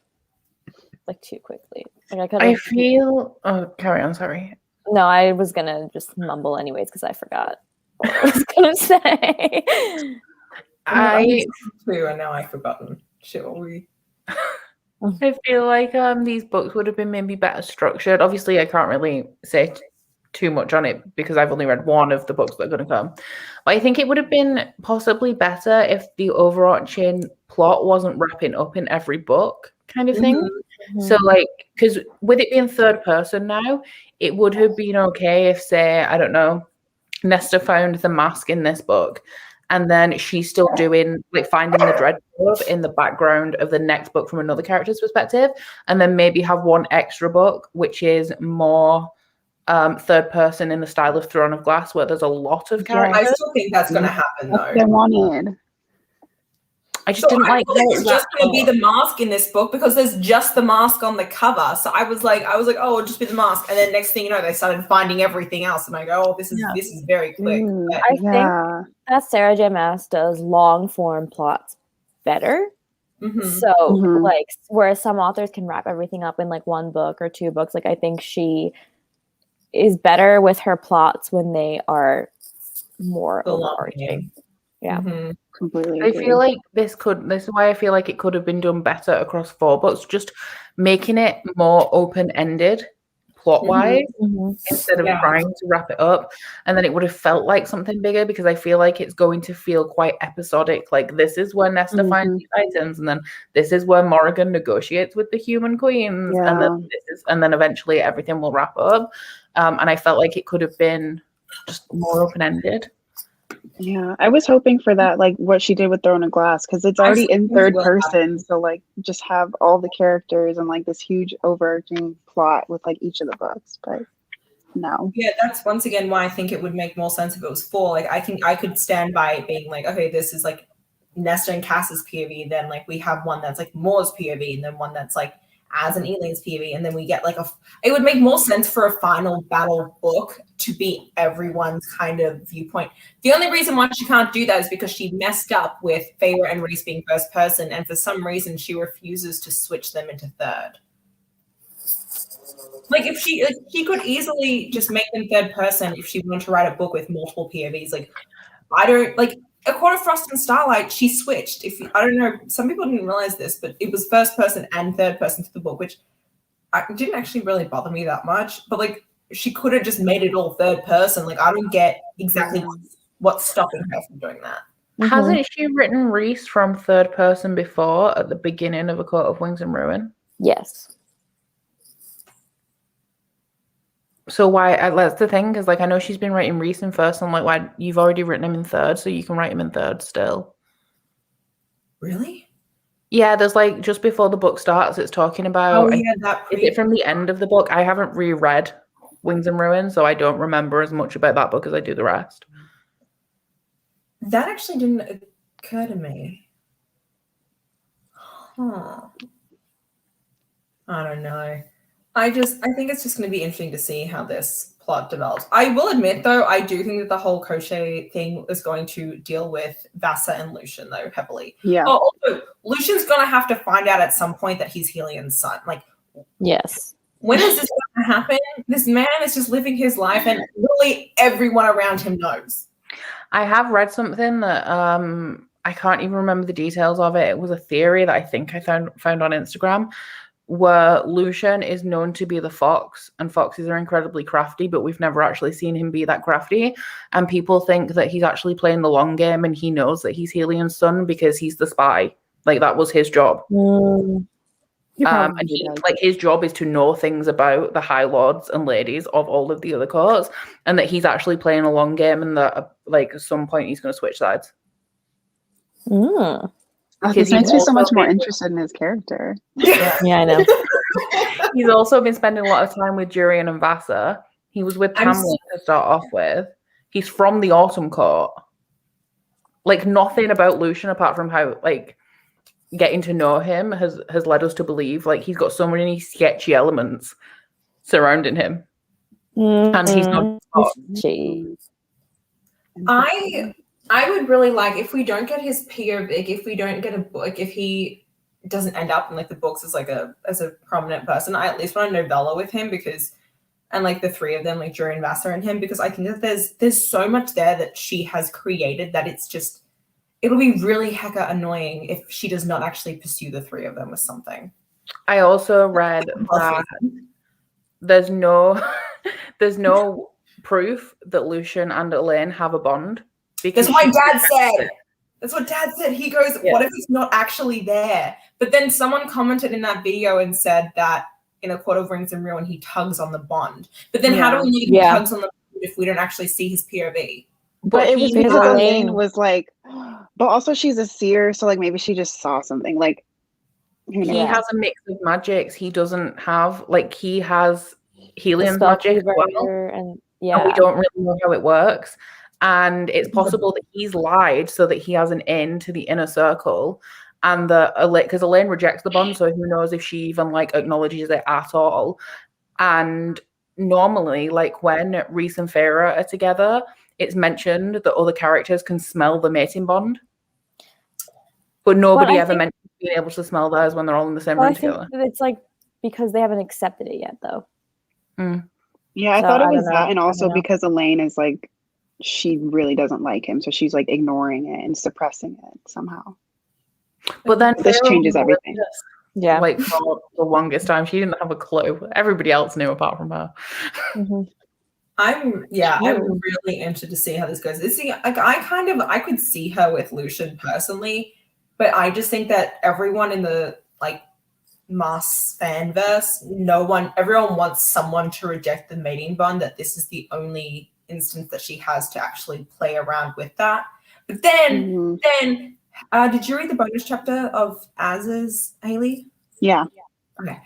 like, too quickly. Like,
I feel... Oh, carry on, sorry.
No, I was going to just mumble anyways because I forgot what I was going to say.
I now I've forgotten. Shall we?
I feel like these books would have been maybe better structured. Obviously, I can't really say too much on it because I've only read one of the books that are going to come. But I think it would have been possibly better if the overarching plot wasn't wrapping up in every book kind of thing. Mm-hmm. So, like, because with it being third person now, it would have been okay if, say, I don't know, Nesta found the mask in this book, and then she's still doing, like, finding the Dread Trove in the background of the next book from another character's perspective, and then maybe have one extra book, which is more third person in the style of Throne of Glass, where there's a lot of characters.
I still think that's going to happen, though.
They wanted.
I just didn't like.
It's just going to be the mask in this book because there's just the mask on the cover. So I was like, oh, it'll just be the mask, and then next thing you know, they started finding everything else, and I go, oh, this is very quick.
I think that Sarah J. Maas does long form plots better. Mm-hmm. So like, whereas some authors can wrap everything up in like one book or two books, like I think she is better with her plots when they are more overarching. Yeah.
Completely
I
agree.
feel like this is why I feel like it could have been done better across 4 books, just making it more open-ended plot-wise instead of trying to wrap it up, and then it would have felt like something bigger, because I feel like it's going to feel quite episodic. Like, this is where Nesta finds these items, and then this is where Morrigan negotiates with the human queens, and then eventually everything will wrap up. And I felt like it could have been just more open-ended.
Yeah, I was hoping for that, like what she did with Throne of Glass, because it's already in third person. So like, just have all the characters and like this huge overarching plot with like each of the books. But no.
Yeah, that's once again why I think it would make more sense if it was 4. Like, I think I could stand by it being like, okay, this is like Nesta and Cass's POV. Then like we have one that's like Moore's POV, and then one that's like Az and Elaine's POV, and then we get like it would make more sense for a final battle book to be everyone's kind of viewpoint. The only reason why she can't do that is because she messed up with Feyre and Rhys being first person, and for some reason she refuses to switch them into third. Like, if she could easily just make them third person if she wanted to write a book with multiple POVs. Like, I don't like A Court of Frost and Starlight, she switched. I don't know, some people didn't realize this, but it was first person and third person for the book, which didn't actually really bother me that much. But like, she could have just made it all third person. Like, I don't get exactly what's stopping her from doing that.
Hasn't she written Rhys from third person before at the beginning of A Court of Wings and Ruin?
Yes.
So why? That's the thing, because like, I know she's been writing Rhys in first. I'm like, why? You've already written him in third, so you can write him in third still.
Really?
Yeah, there's like, just before the book starts, it's talking about.
Oh yeah,
is it from the end of the book? I haven't reread Wings and Ruin, so I don't remember as much about that book as I do the rest.
That actually didn't occur to me. Huh. I don't know. I think it's just going to be interesting to see how this plot develops. I will admit, though, I do think that the whole crochet thing is going to deal with Vassa and Lucien, though, heavily.
Yeah.
Oh, also, Lucian's going to have to find out at some point that he's Helion's son. Like,
yes.
When is this going to happen? This man is just living his life, and really everyone around him knows.
I have read something that I can't even remember the details of it. It was a theory that I think I found on Instagram, where Lucien is known to be the fox, and foxes are incredibly crafty, but we've never actually seen him be that crafty. And people think that he's actually playing the long game, and he knows that he's Helion's son because he's the spy. Like, that was his job.
Mm.
And his job is to know things about the High Lords and ladies of all of the other courts, and that he's actually playing a long game, and that like at some point he's going to switch sides.
This makes me so much more interested in his character.
Yeah, I know.
He's also been spending a lot of time with Jurian and Vassa. He was with Tamlin to start off with. He's from the Autumn Court. Like, nothing about Lucien apart from how like getting to know him has led us to believe like he's got so many sketchy elements surrounding him. And he's not.
I would really like, if we don't get his POV, if we don't get a book, if he doesn't end up in like the books as a prominent person, I at least want a novella with him, because, and like the three of them, like Jurian, Vassa, and him, because I think that there's so much there that she has created that it's just, it'll be really hecka annoying if she does not actually pursue the three of them with something.
I also read that there's no proof that Lucien and Elaine have a bond.
That's what my dad said. That's what Dad said. He goes, what if it's not actually there? But then someone commented in that video and said that in A Court of Rings and Ruin, he tugs on the bond. But then how do we know he tugs on the bond if we don't actually see his POV?
But it was because Elaine was like, but also she's a seer, so like maybe she just saw something. Like,
he has a mix of magics. He doesn't have, like, he has Helion's magic as well, and we don't really know how it works. And it's possible that he's lied so that he has an in to the inner circle, and because Elaine rejects the bond, so who knows if she even like acknowledges it at all. And normally, like when Rhys and Feyre are together, it's mentioned that other characters can smell the mating bond, but nobody ever mentions being able to smell theirs when they're all in the same room together.
It's like because they haven't accepted it yet, though.
Yeah, I thought it was that, and also because Elaine is like, she really doesn't like him, so she's like ignoring it and suppressing it somehow.
But then
This changes everything.
Yeah.
Like for the longest time, she didn't have a clue. Everybody else knew apart from her.
Mhm.
I'm really interested to see how this goes. I could see her with Lucien personally, but I just think that everyone in the like mass fanverse, everyone wants someone to reject the mating bond, that this is the only instance that she has to actually play around with that. But then did you read the bonus chapter of Az's, Haley?
Yeah.
Okay.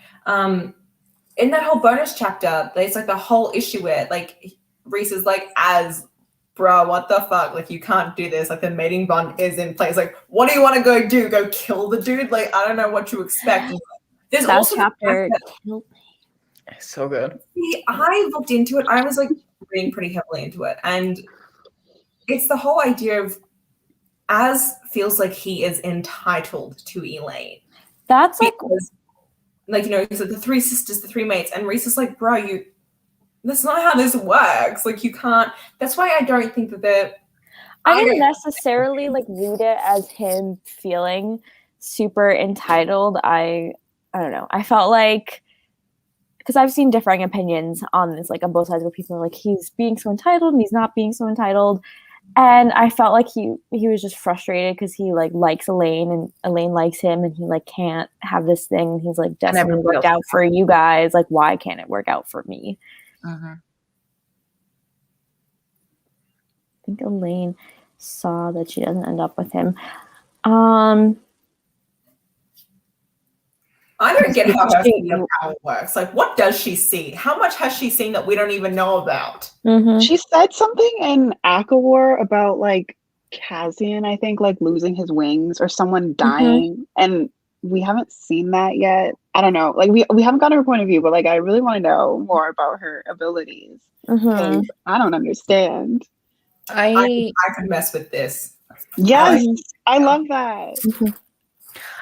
In that whole bonus chapter, there's like the whole issue where like Reese is like, bro, what the fuck? Like, you can't do this. Like, the mating bond is in place. Like, what do you want to go do? Go kill the dude? Like, I don't know what you expect. There's
That
also
chapter
It's so good.
See, I looked into it. I was like reading pretty heavily into it, and it's the whole idea of Az feels like he is entitled to Elaine.
That's like,
like, you know, he's like the three sisters, the three mates, and Reese is like, bro, that's not how this works. Like, you can't. That's why I don't think that
I didn't necessarily like read it as him feeling super entitled. I don't know. I felt like, because I've seen differing opinions on this, like on both sides, where people are like, he's being so entitled and he's not being so entitled. And I felt like he was just frustrated because he like likes Elaine and Elaine likes him, and he like can't have this thing. And he's like, destiny worked out for you guys. Like, why can't it work out for me?
Mm-hmm.
I think Elaine saw that she doesn't end up with him.
I don't get how it works. Like, what does she see? How much has she seen that we don't even know about?
Mm-hmm.
She said something in ACOTAR about like Cassian, I think, like losing his wings or someone dying, and we haven't seen that yet. I don't know. Like, we haven't gotten her point of view, but like, I really want to know more about her abilities because I don't understand.
I could mess with this.
Yes, I love that.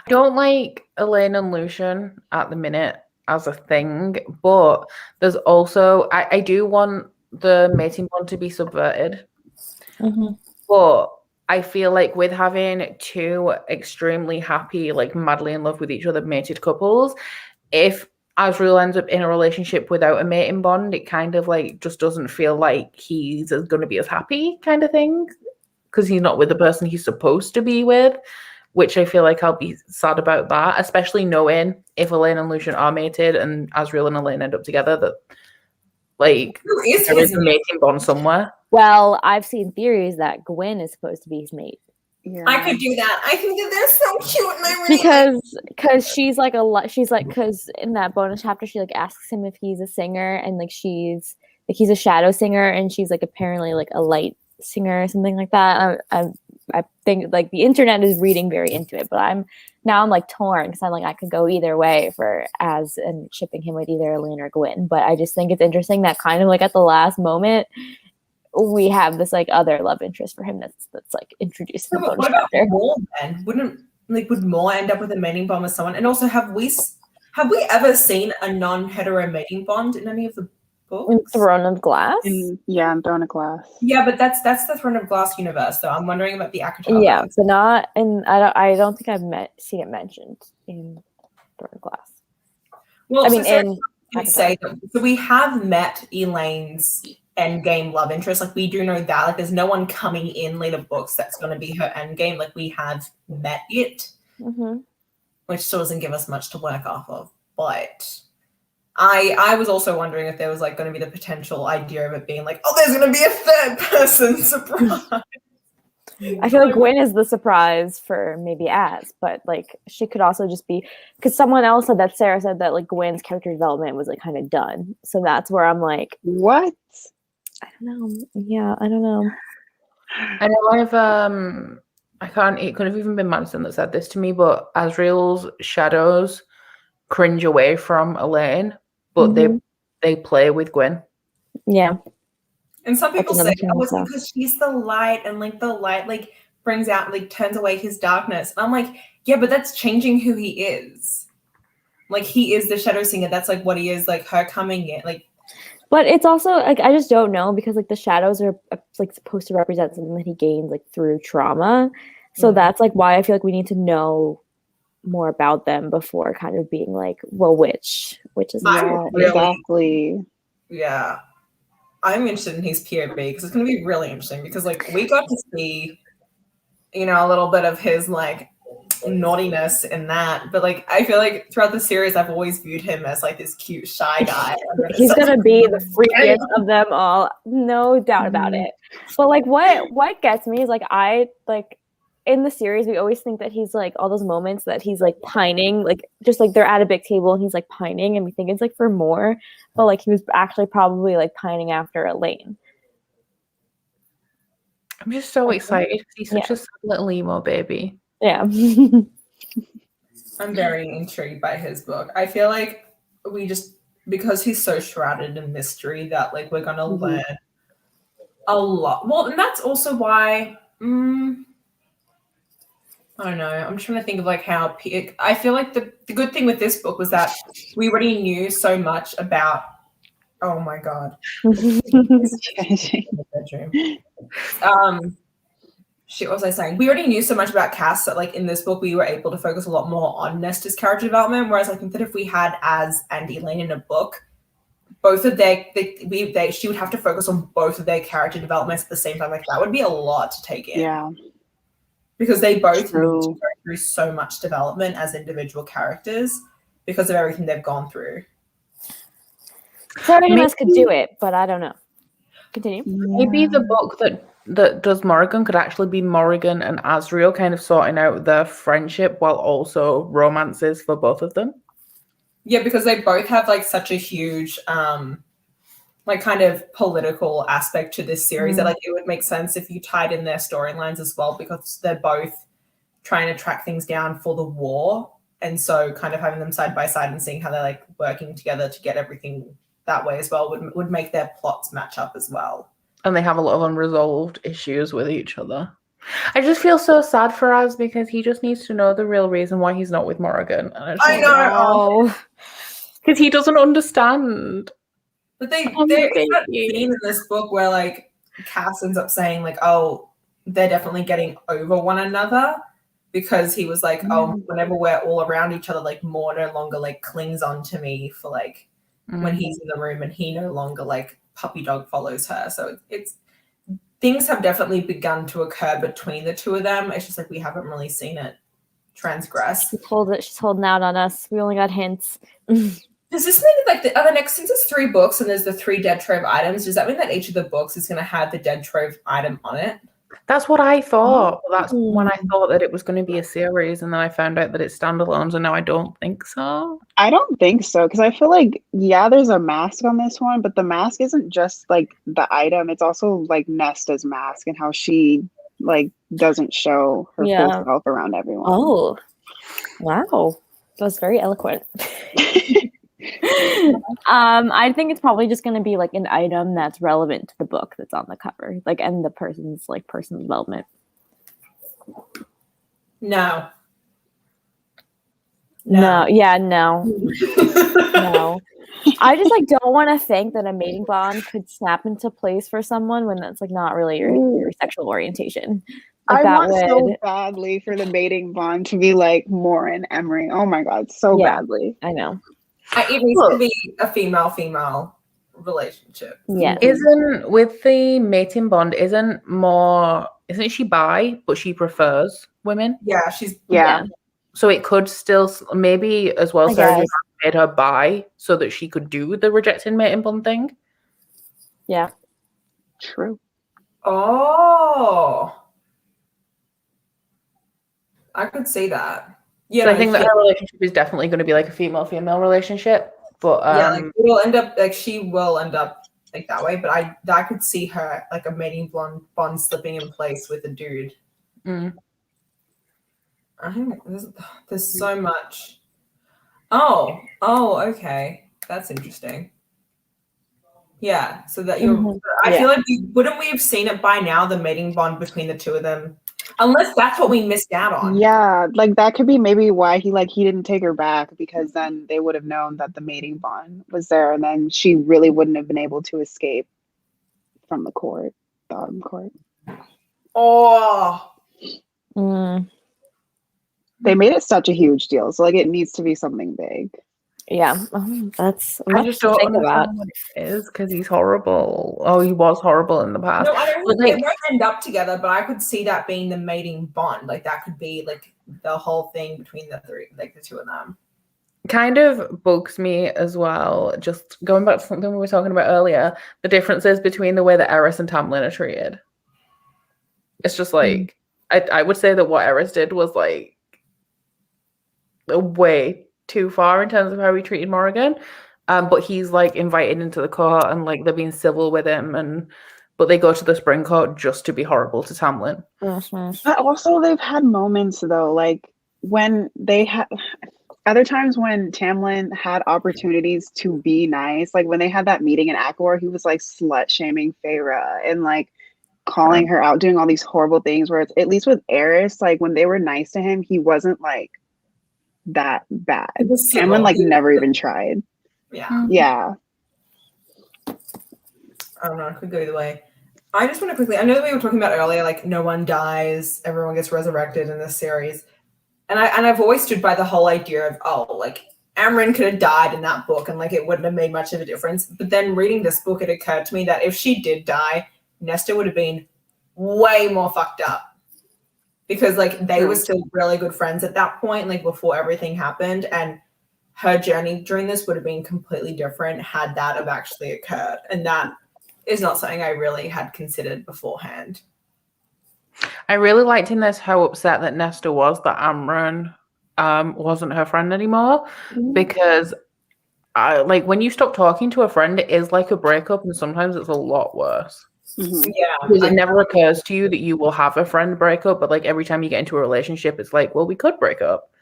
I don't like Elaine and Lucien at the minute as a thing, but there's also I do want the mating bond to be subverted. But I feel like with having two extremely happy, like madly in love with each other mated couples, if Azriel ends up in a relationship without a mating bond, it kind of like just doesn't feel like he's going to be as happy kind of thing, because he's not with the person he's supposed to be with, which I feel like I'll be sad about that, especially knowing if Elaine and Lucien are mated and Azriel and Elaine end up together, that like there is a mating bond somewhere.
Well, I've seen theories that Gwen is supposed to be his mate.
Yeah.
I could do that. I think that they're so cute, and I really
because she's like because in that bonus chapter she like asks him if he's a singer, and like he's a shadow singer, and she's like apparently like a light singer or something like that. I think like the internet is reading very into it, but I'm like torn because I'm like, I could go either way for Az and shipping him with either Elaine or Gwen. But I just think it's interesting that kind of like at the last moment we have this like other love interest for him that's like introduced in the bonus chapter.
More then? Would more end up with a mating bond with someone? And also, have we ever seen a non-hetero mating bond in any of the books?
In Throne of Glass?
In Throne of Glass.
Yeah, but that's the Throne of Glass universe, so I'm wondering about the ACOTAR.
Yeah, but not and I don't think I've seen it mentioned in Throne of Glass.
Well,
I mean,
so we have met Elaine's endgame love interest. Like, we do know that. Like, there's no one coming in later books that's going to be her endgame. Like, we have met it, which still doesn't give us much to work off of. But I was also wondering if there was like going to be the potential idea of it being like, oh, there's going to be a third person surprise.
I feel like Gwen is the surprise for maybe Az, but like she could also just be, because someone else said that Sarah said that like Gwen's character development was like kind of done. So that's where I'm like,
what?
I don't know. Yeah, I don't know.
I know it could have even been Madison that said this to me, but Azriel's shadows cringe away from Elaine, but they play with Gwen.
Yeah.
And some people say, oh, it's because she's the light, and like the light like brings out, like turns away his darkness. And I'm like, yeah, but that's changing who he is. Like, he is the shadow singer. That's like what he is, like her coming in. Like,
But it's also like I just don't know because like the shadows are like supposed to represent something that he gains like through trauma. So that's like why I feel like we need to know more about them before kind of being like, well, which is
exactly.
Yeah. I'm interested in his POV because it's going to be really interesting because like we got to see, you know, a little bit of his like naughtiness in that, but like I feel like throughout the series I've always viewed him as like this cute shy guy.
He's gonna be the freakiest of them all, no doubt about it. But like what gets me is like I like in the series we always think that he's like all those moments that he's like pining, like just like they're at a big table and he's like pining and we think it's like for more, but like he was actually probably like pining after Elaine.
I'm just so excited. He's such a little emo baby.
Yeah.
I'm very intrigued by his book. I feel like we just, because he's so shrouded in mystery, that like we're gonna learn a lot. Well, and that's also why I don't know. I'm trying to think of like how I feel like the good thing with this book was that we already knew so much about. Oh my god. Shit, what was I saying? We already knew so much about Cass that like in this book we were able to focus a lot more on Nesta's character development. Whereas I think that if we had Az and Elaine in a book, both of she would have to focus on both of their character developments at the same time. Like that would be a lot to take in.
Yeah.
Because they both need to go through so much development as individual characters because of everything they've gone through.
Sorry, else could do it, but I don't know. Continue.
Maybe the book that does Morrigan could actually be Morrigan and Azriel kind of sorting out their friendship while also romances for both of them.
Yeah, because they both have like such a huge like kind of political aspect to this series that like it would make sense if you tied in their storylines as well because they're both trying to track things down for the war. And so kind of having them side by side and seeing how they're like working together to get everything that way as well would make their plots match up as well.
And they have a lot of unresolved issues with each other. I just feel so sad for Az because he just needs to know the real reason why he's not with Morrigan. And I know. Because he doesn't understand.
But there's that scene in this book where like Cass ends up saying like, oh, they're definitely getting over one another because he was like, oh, whenever we're all around each other, like Mor no longer like clings on to me for like when he's in the room and he no longer like puppy dog follows her. So it's things have definitely begun to occur between the two of them. It's just like we haven't really seen it transgress.
She's holding out on us. We only got hints.
Does this mean that like the next, since it's 3 books and there's the 3 dead trove items, does that mean that each of the books is going to have the dead trove item on it?
That's what I thought. That's when I thought that it was going to be a series, and then I found out that it's standalones, and now I don't think so.
I don't think so, because I feel like, yeah, there's a mask on this one, but the mask isn't just like the item. It's also like Nesta's mask and how she like doesn't show her full self around everyone.
Oh, wow. That was very eloquent. I think it's probably just going to be like an item that's relevant to the book that's on the cover, like, and the person's like personal development.
No.
No. I just like don't want to think that a mating bond could snap into place for someone when that's like not really your sexual orientation. Like,
I want so badly for the mating bond to be like Mor and Emery. Oh my god, so badly.
I know.
It needs to be a female-female relationship.
Yeah.
Isn't with the mating bond, isn't she bi, but she prefers women?
Yeah, she's
So it could still maybe as well Sarah made her bi so that she could do the rejecting mating bond thing.
Yeah.
True.
Oh. I could see that. Yeah,
so I think that her relationship is definitely going to be like a female-female relationship, but
like it will end up like she will end up like that way. But I could see her like a mating bond slipping in place with a dude. I think there's so much. Oh, okay, that's interesting. Yeah, so that you're. I feel like wouldn't we have seen it by now? The mating bond between the two of them. Unless that's what we missed out on.
Yeah, like that could be maybe why he didn't take her back, because then they would have known that the mating bond was there, and then she really wouldn't have been able to escape from the autumn court.
Oh.
They made it such a huge deal, so like it needs to be something big.
Yeah, that's
I just don't understand what it is, because he's horrible. Oh, he was horrible in the past.
No, I don't think they won't end up together, but I could see that being the mating bond. Like that could be like the whole thing between the three, like the two of them.
Kind of bugs me as well. Just going back to something we were talking about earlier, the differences between the way that Eris and Tamlin are treated. It's just like I would say that what Eris did was like way too far in terms of how he treated Morrigan. But he's like invited into the court and like they're being civil with him, but they go to the spring court just to be horrible to Tamlin.
But also they've had moments though, like when they had other times when Tamlin had opportunities to be nice, like when they had that meeting in ACOTAR, he was like slut shaming Feyre and like calling her out, doing all these horrible things. Where it's, at least with Eris, like when they were nice to him, he wasn't like that bad. Tamlin like never even tried. Yeah.
I don't know. It could go either way. I just want to quickly. I know that we were talking about earlier, like no one dies, everyone gets resurrected in this series, and I've always stood by the whole idea of like Amryn could have died in that book, and like it wouldn't have made much of a difference. But then reading this book, it occurred to me that if she did die, Nesta would have been way more fucked up, because like they were still really good friends at that point, like before everything happened, and her journey during this would have been completely different had that have actually occurred, and that is not something I really had considered beforehand.
I really liked in this how upset that Nesta was that Amryn wasn't her friend anymore, because like when you stop talking to a friend, it is like a breakup, and sometimes it's a lot worse.
Yeah,
because it never occurs to you that you will have a friend breakup, but like every time you get into a relationship, it's like, well, we could break up.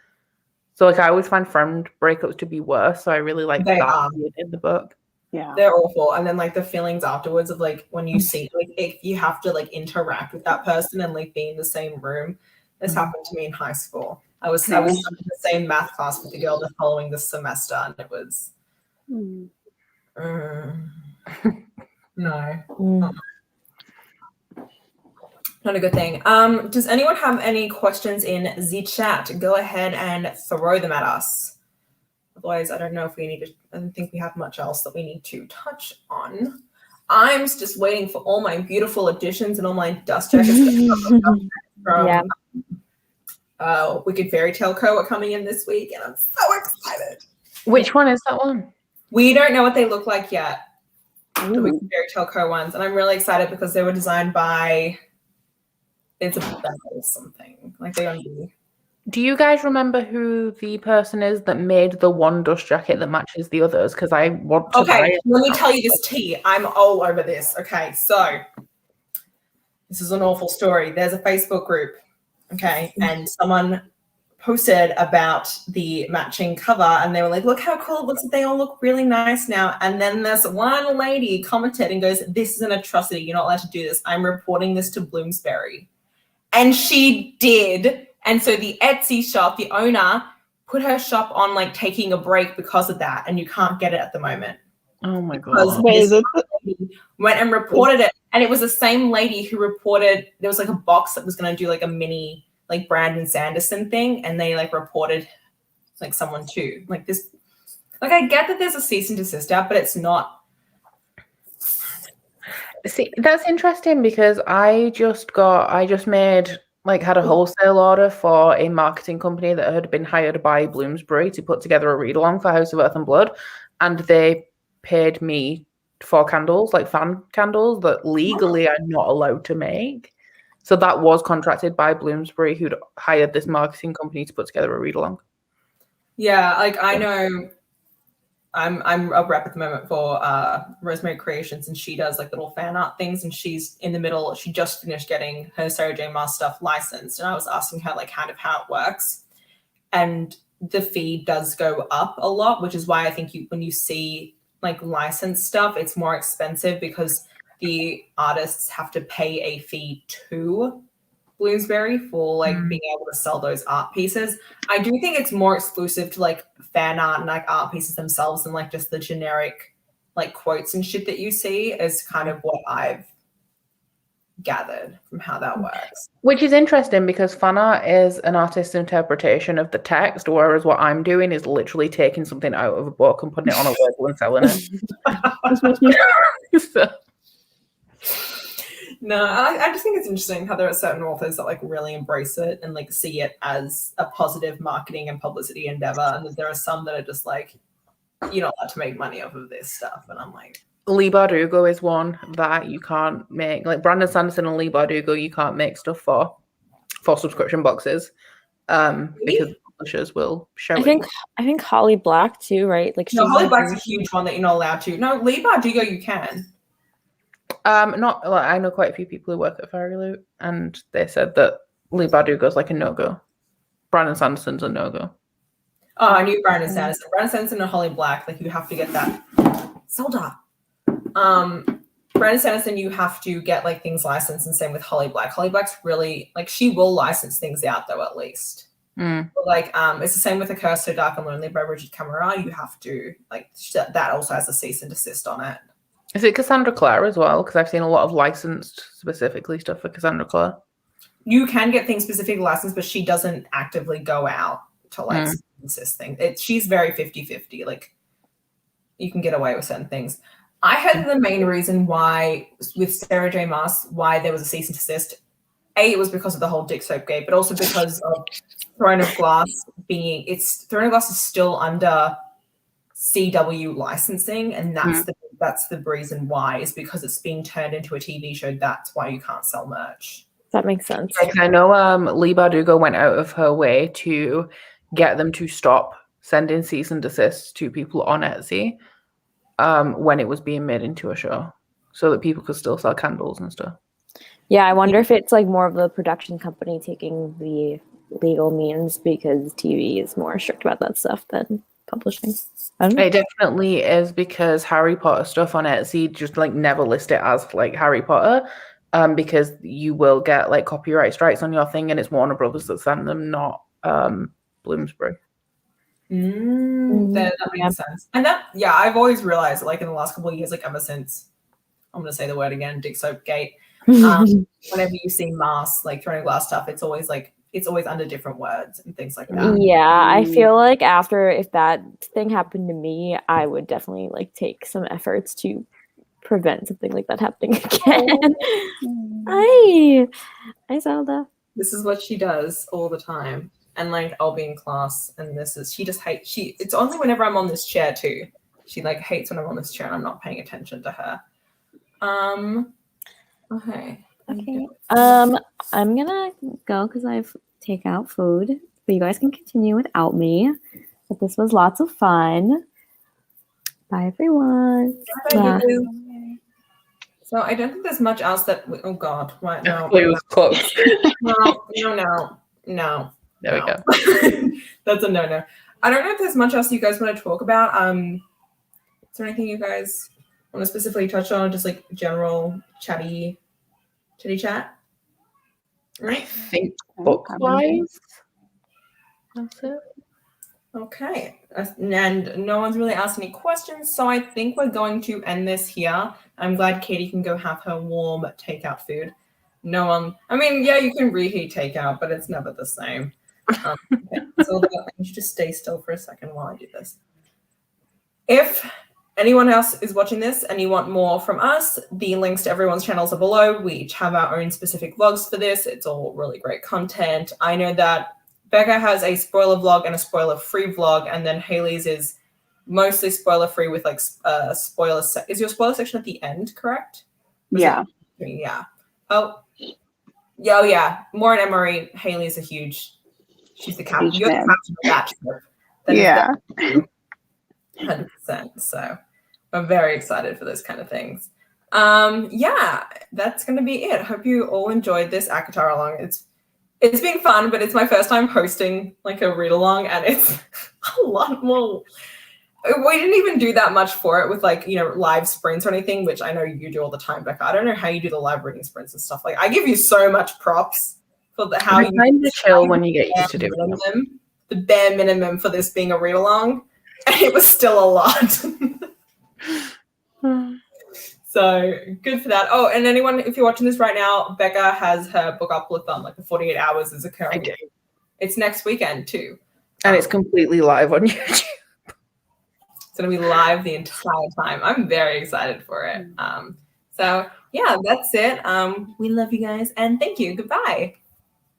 So like I always find friend breakups to be worse. So I really like that in the book.
Yeah,
they're awful. And then like the feelings afterwards of like when you see like if you have to like interact with that person and like be in the same room. This happened to me in high school. I was in the same math class with the girl the following this semester, and it was no. Not a good thing. Does anyone have any questions in the chat? Go ahead and throw them at us. Otherwise, I don't know if I don't think we have much else that we need to touch on. I'm just waiting for all my beautiful additions and all my dust jackets from Wicked Fairy Tale Co. are coming in this week, and I'm so excited.
Which one is that one?
We don't know what they look like yet. The Wicked Fairy Tale Co. ones, and I'm really excited because they were designed by something like they don't do.
Do you guys remember who the person is that made the one dust jacket that matches the others? Because I want to buy it.
Let me tell you this tea. I'm all over this. Okay, so this is an awful story. There's a Facebook group, okay, and someone posted about the matching cover, and they were like, look how cool it looks. They all look really nice now. And then this one lady commented and goes, this is an atrocity. You're not allowed to do this. I'm reporting this to Bloomsbury. And she did. And so the Etsy shop, the owner, put her shop on like taking a break because of that, and you can't get it at the moment.
Oh my god!
Went and reported it, and it was the same lady who reported there was like a box that was going to do like a mini like Brandon Sanderson thing, and they like reported like someone too. Like this, like I get that there's a cease and desist out, but it's not.
See, that's interesting because I just made had a wholesale order for a marketing company that had been hired by Bloomsbury to put together a read along for House of Earth and Blood, and they paid me for candles, like fan candles that legally I'm not allowed to make. So that was contracted by Bloomsbury, who'd hired this marketing company to put together a read along.
Yeah, like I know I'm a rep at the moment for Rosemary Creations, and she does like little fan art things, and she's in the middle. She just finished getting her Sarah J. Maas stuff licensed, and I was asking her like kind of how it works, and the fee does go up a lot, which is why I think when you see like licensed stuff, it's more expensive because the artists have to pay a fee to Bloomsbury for like being able to sell those art pieces. I do think it's more exclusive to like fan art and like art pieces themselves than like just the generic like quotes and shit that you see, is kind of what I've gathered from how that works.
Which is interesting because fan art is an artist's interpretation of the text, whereas what I'm doing is literally taking something out of a book and putting it on a label and selling it. So.
No, I just think it's interesting how there are certain authors that like really embrace it and like see it as a positive marketing and publicity endeavor, and then there are some that are just like, you're not allowed to make money off of this stuff, and I'm like,
Leigh Bardugo is one that you can't make, like Brandon Sanderson and Leigh Bardugo, you can't make stuff for subscription boxes because publishers will show it.
I think Holly Black too, right? Like
Holly Black's a huge one that you're not allowed to. No, Leigh Bardugo you can.
Not well, I know quite a few people who work at Fairy Loot, and they said that Leigh Bardugo's like a no-go. Brandon Sanderson's a no-go.
Oh, I knew Brandon Sanderson. Brandon Sanderson and Holly Black, like you have to get that. Zelda. Brandon Sanderson, you have to get like things licensed, and same with Holly Black. Holly Black's really like, she will license things out though, at least. But, like it's the same with A Curse So Dark and Lonely by Bridget Camara. You have to like that also has a cease and desist on it.
Is it Cassandra Clare as well? Because I've seen a lot of licensed specifically stuff for Cassandra Clare.
You can get things specifically licensed, but she doesn't actively go out to like insist things. She's very 50-50. Like you can get away with certain things. I heard the main reason why with Sarah J. Maas, why there was a cease and desist, it was because of the whole Dick Soap Gate, but also because of Throne of Glass Throne of Glass is still under CW licensing, and that's the reason why, is because it's being turned into a TV show. That's why you can't sell merch.
That makes sense.
Like, I know Leigh Bardugo went out of her way to get them to stop sending cease and desists to people on Etsy when it was being made into a show, so that people could still sell candles and stuff.
Yeah, I wonder if it's like more of the production company taking the legal means, because TV is more strict about that stuff than publishing. I don't know.
It definitely is, because Harry Potter stuff on Etsy just like never list it as like Harry Potter, because you will get like copyright strikes on your thing, and it's Warner Brothers that send them, not Bloomsbury.
That makes sense. And that, yeah, I've always realized, like in the last couple of years, like ever since, I'm gonna say the word again, Dick Soap Gate. Whenever you see Maas, like Throne of Glass stuff, it's always under different words and things like that.
Yeah, I feel like if that thing happened to me, I would definitely like take some efforts to prevent something like that happening again. Hi, Zelda.
This is what she does all the time. And like I'll be in class, and she just hates. It's only whenever I'm on this chair too. She like hates when I'm on this chair and I'm not paying attention to her. Okay.
I'm gonna go because I've take out food, but you guys can continue without me. But this was lots of fun. Bye, everyone.
Bye. So I don't think there's much else that. Oh God! Right now.
It was close.
No.
There we go.
That's a no. I don't know if there's much else you guys want to talk about. Is there anything you guys want to specifically touch on? Just like general chitty chat?
I think book-wise, that's it.
Okay. And no one's really asked any questions, so I think we're going to end this here. I'm glad Katie can go have her warm takeout food. No one, I mean, yeah, you can reheat takeout, but it's never the same. Okay. So I need you to stay still for a second while I do this. If anyone else is watching this and you want more from us, the links to everyone's channels are below. We each have our own specific vlogs for this. It's all really great content. I know that Becca has a spoiler vlog and a spoiler-free vlog, and then Haley's is mostly spoiler-free with like spoiler. Is your spoiler section at the end, correct?
Yeah.
Yeah. Oh, yeah. Maureen Emery, Haley's she's the captain. You're the captain of that trip.
Yeah.
100%. So I'm very excited for those kind of things. Yeah, that's going to be it. Hope you all enjoyed this ACOTAR along. It's been fun, but it's my first time hosting like a read along, and it's a lot more. We didn't even do that much for it with like, live sprints or anything, which I know you do all the time, Becca. I don't know how you do the live reading sprints and stuff. Like I give you so much props for how
you kind of chill when you get used to doing it.
The bare minimum for this being a read along, and it was still a lot. So good for that. Oh, and anyone, if you're watching this right now, Becca has her book uplift-on, like the 48 hours is occurring.
I do.
It's next weekend too.
And it's completely live on YouTube.
It's going to be live the entire time. I'm very excited for it. So yeah, that's it. We love you guys and thank you. Goodbye.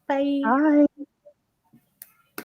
Bye.
Bye.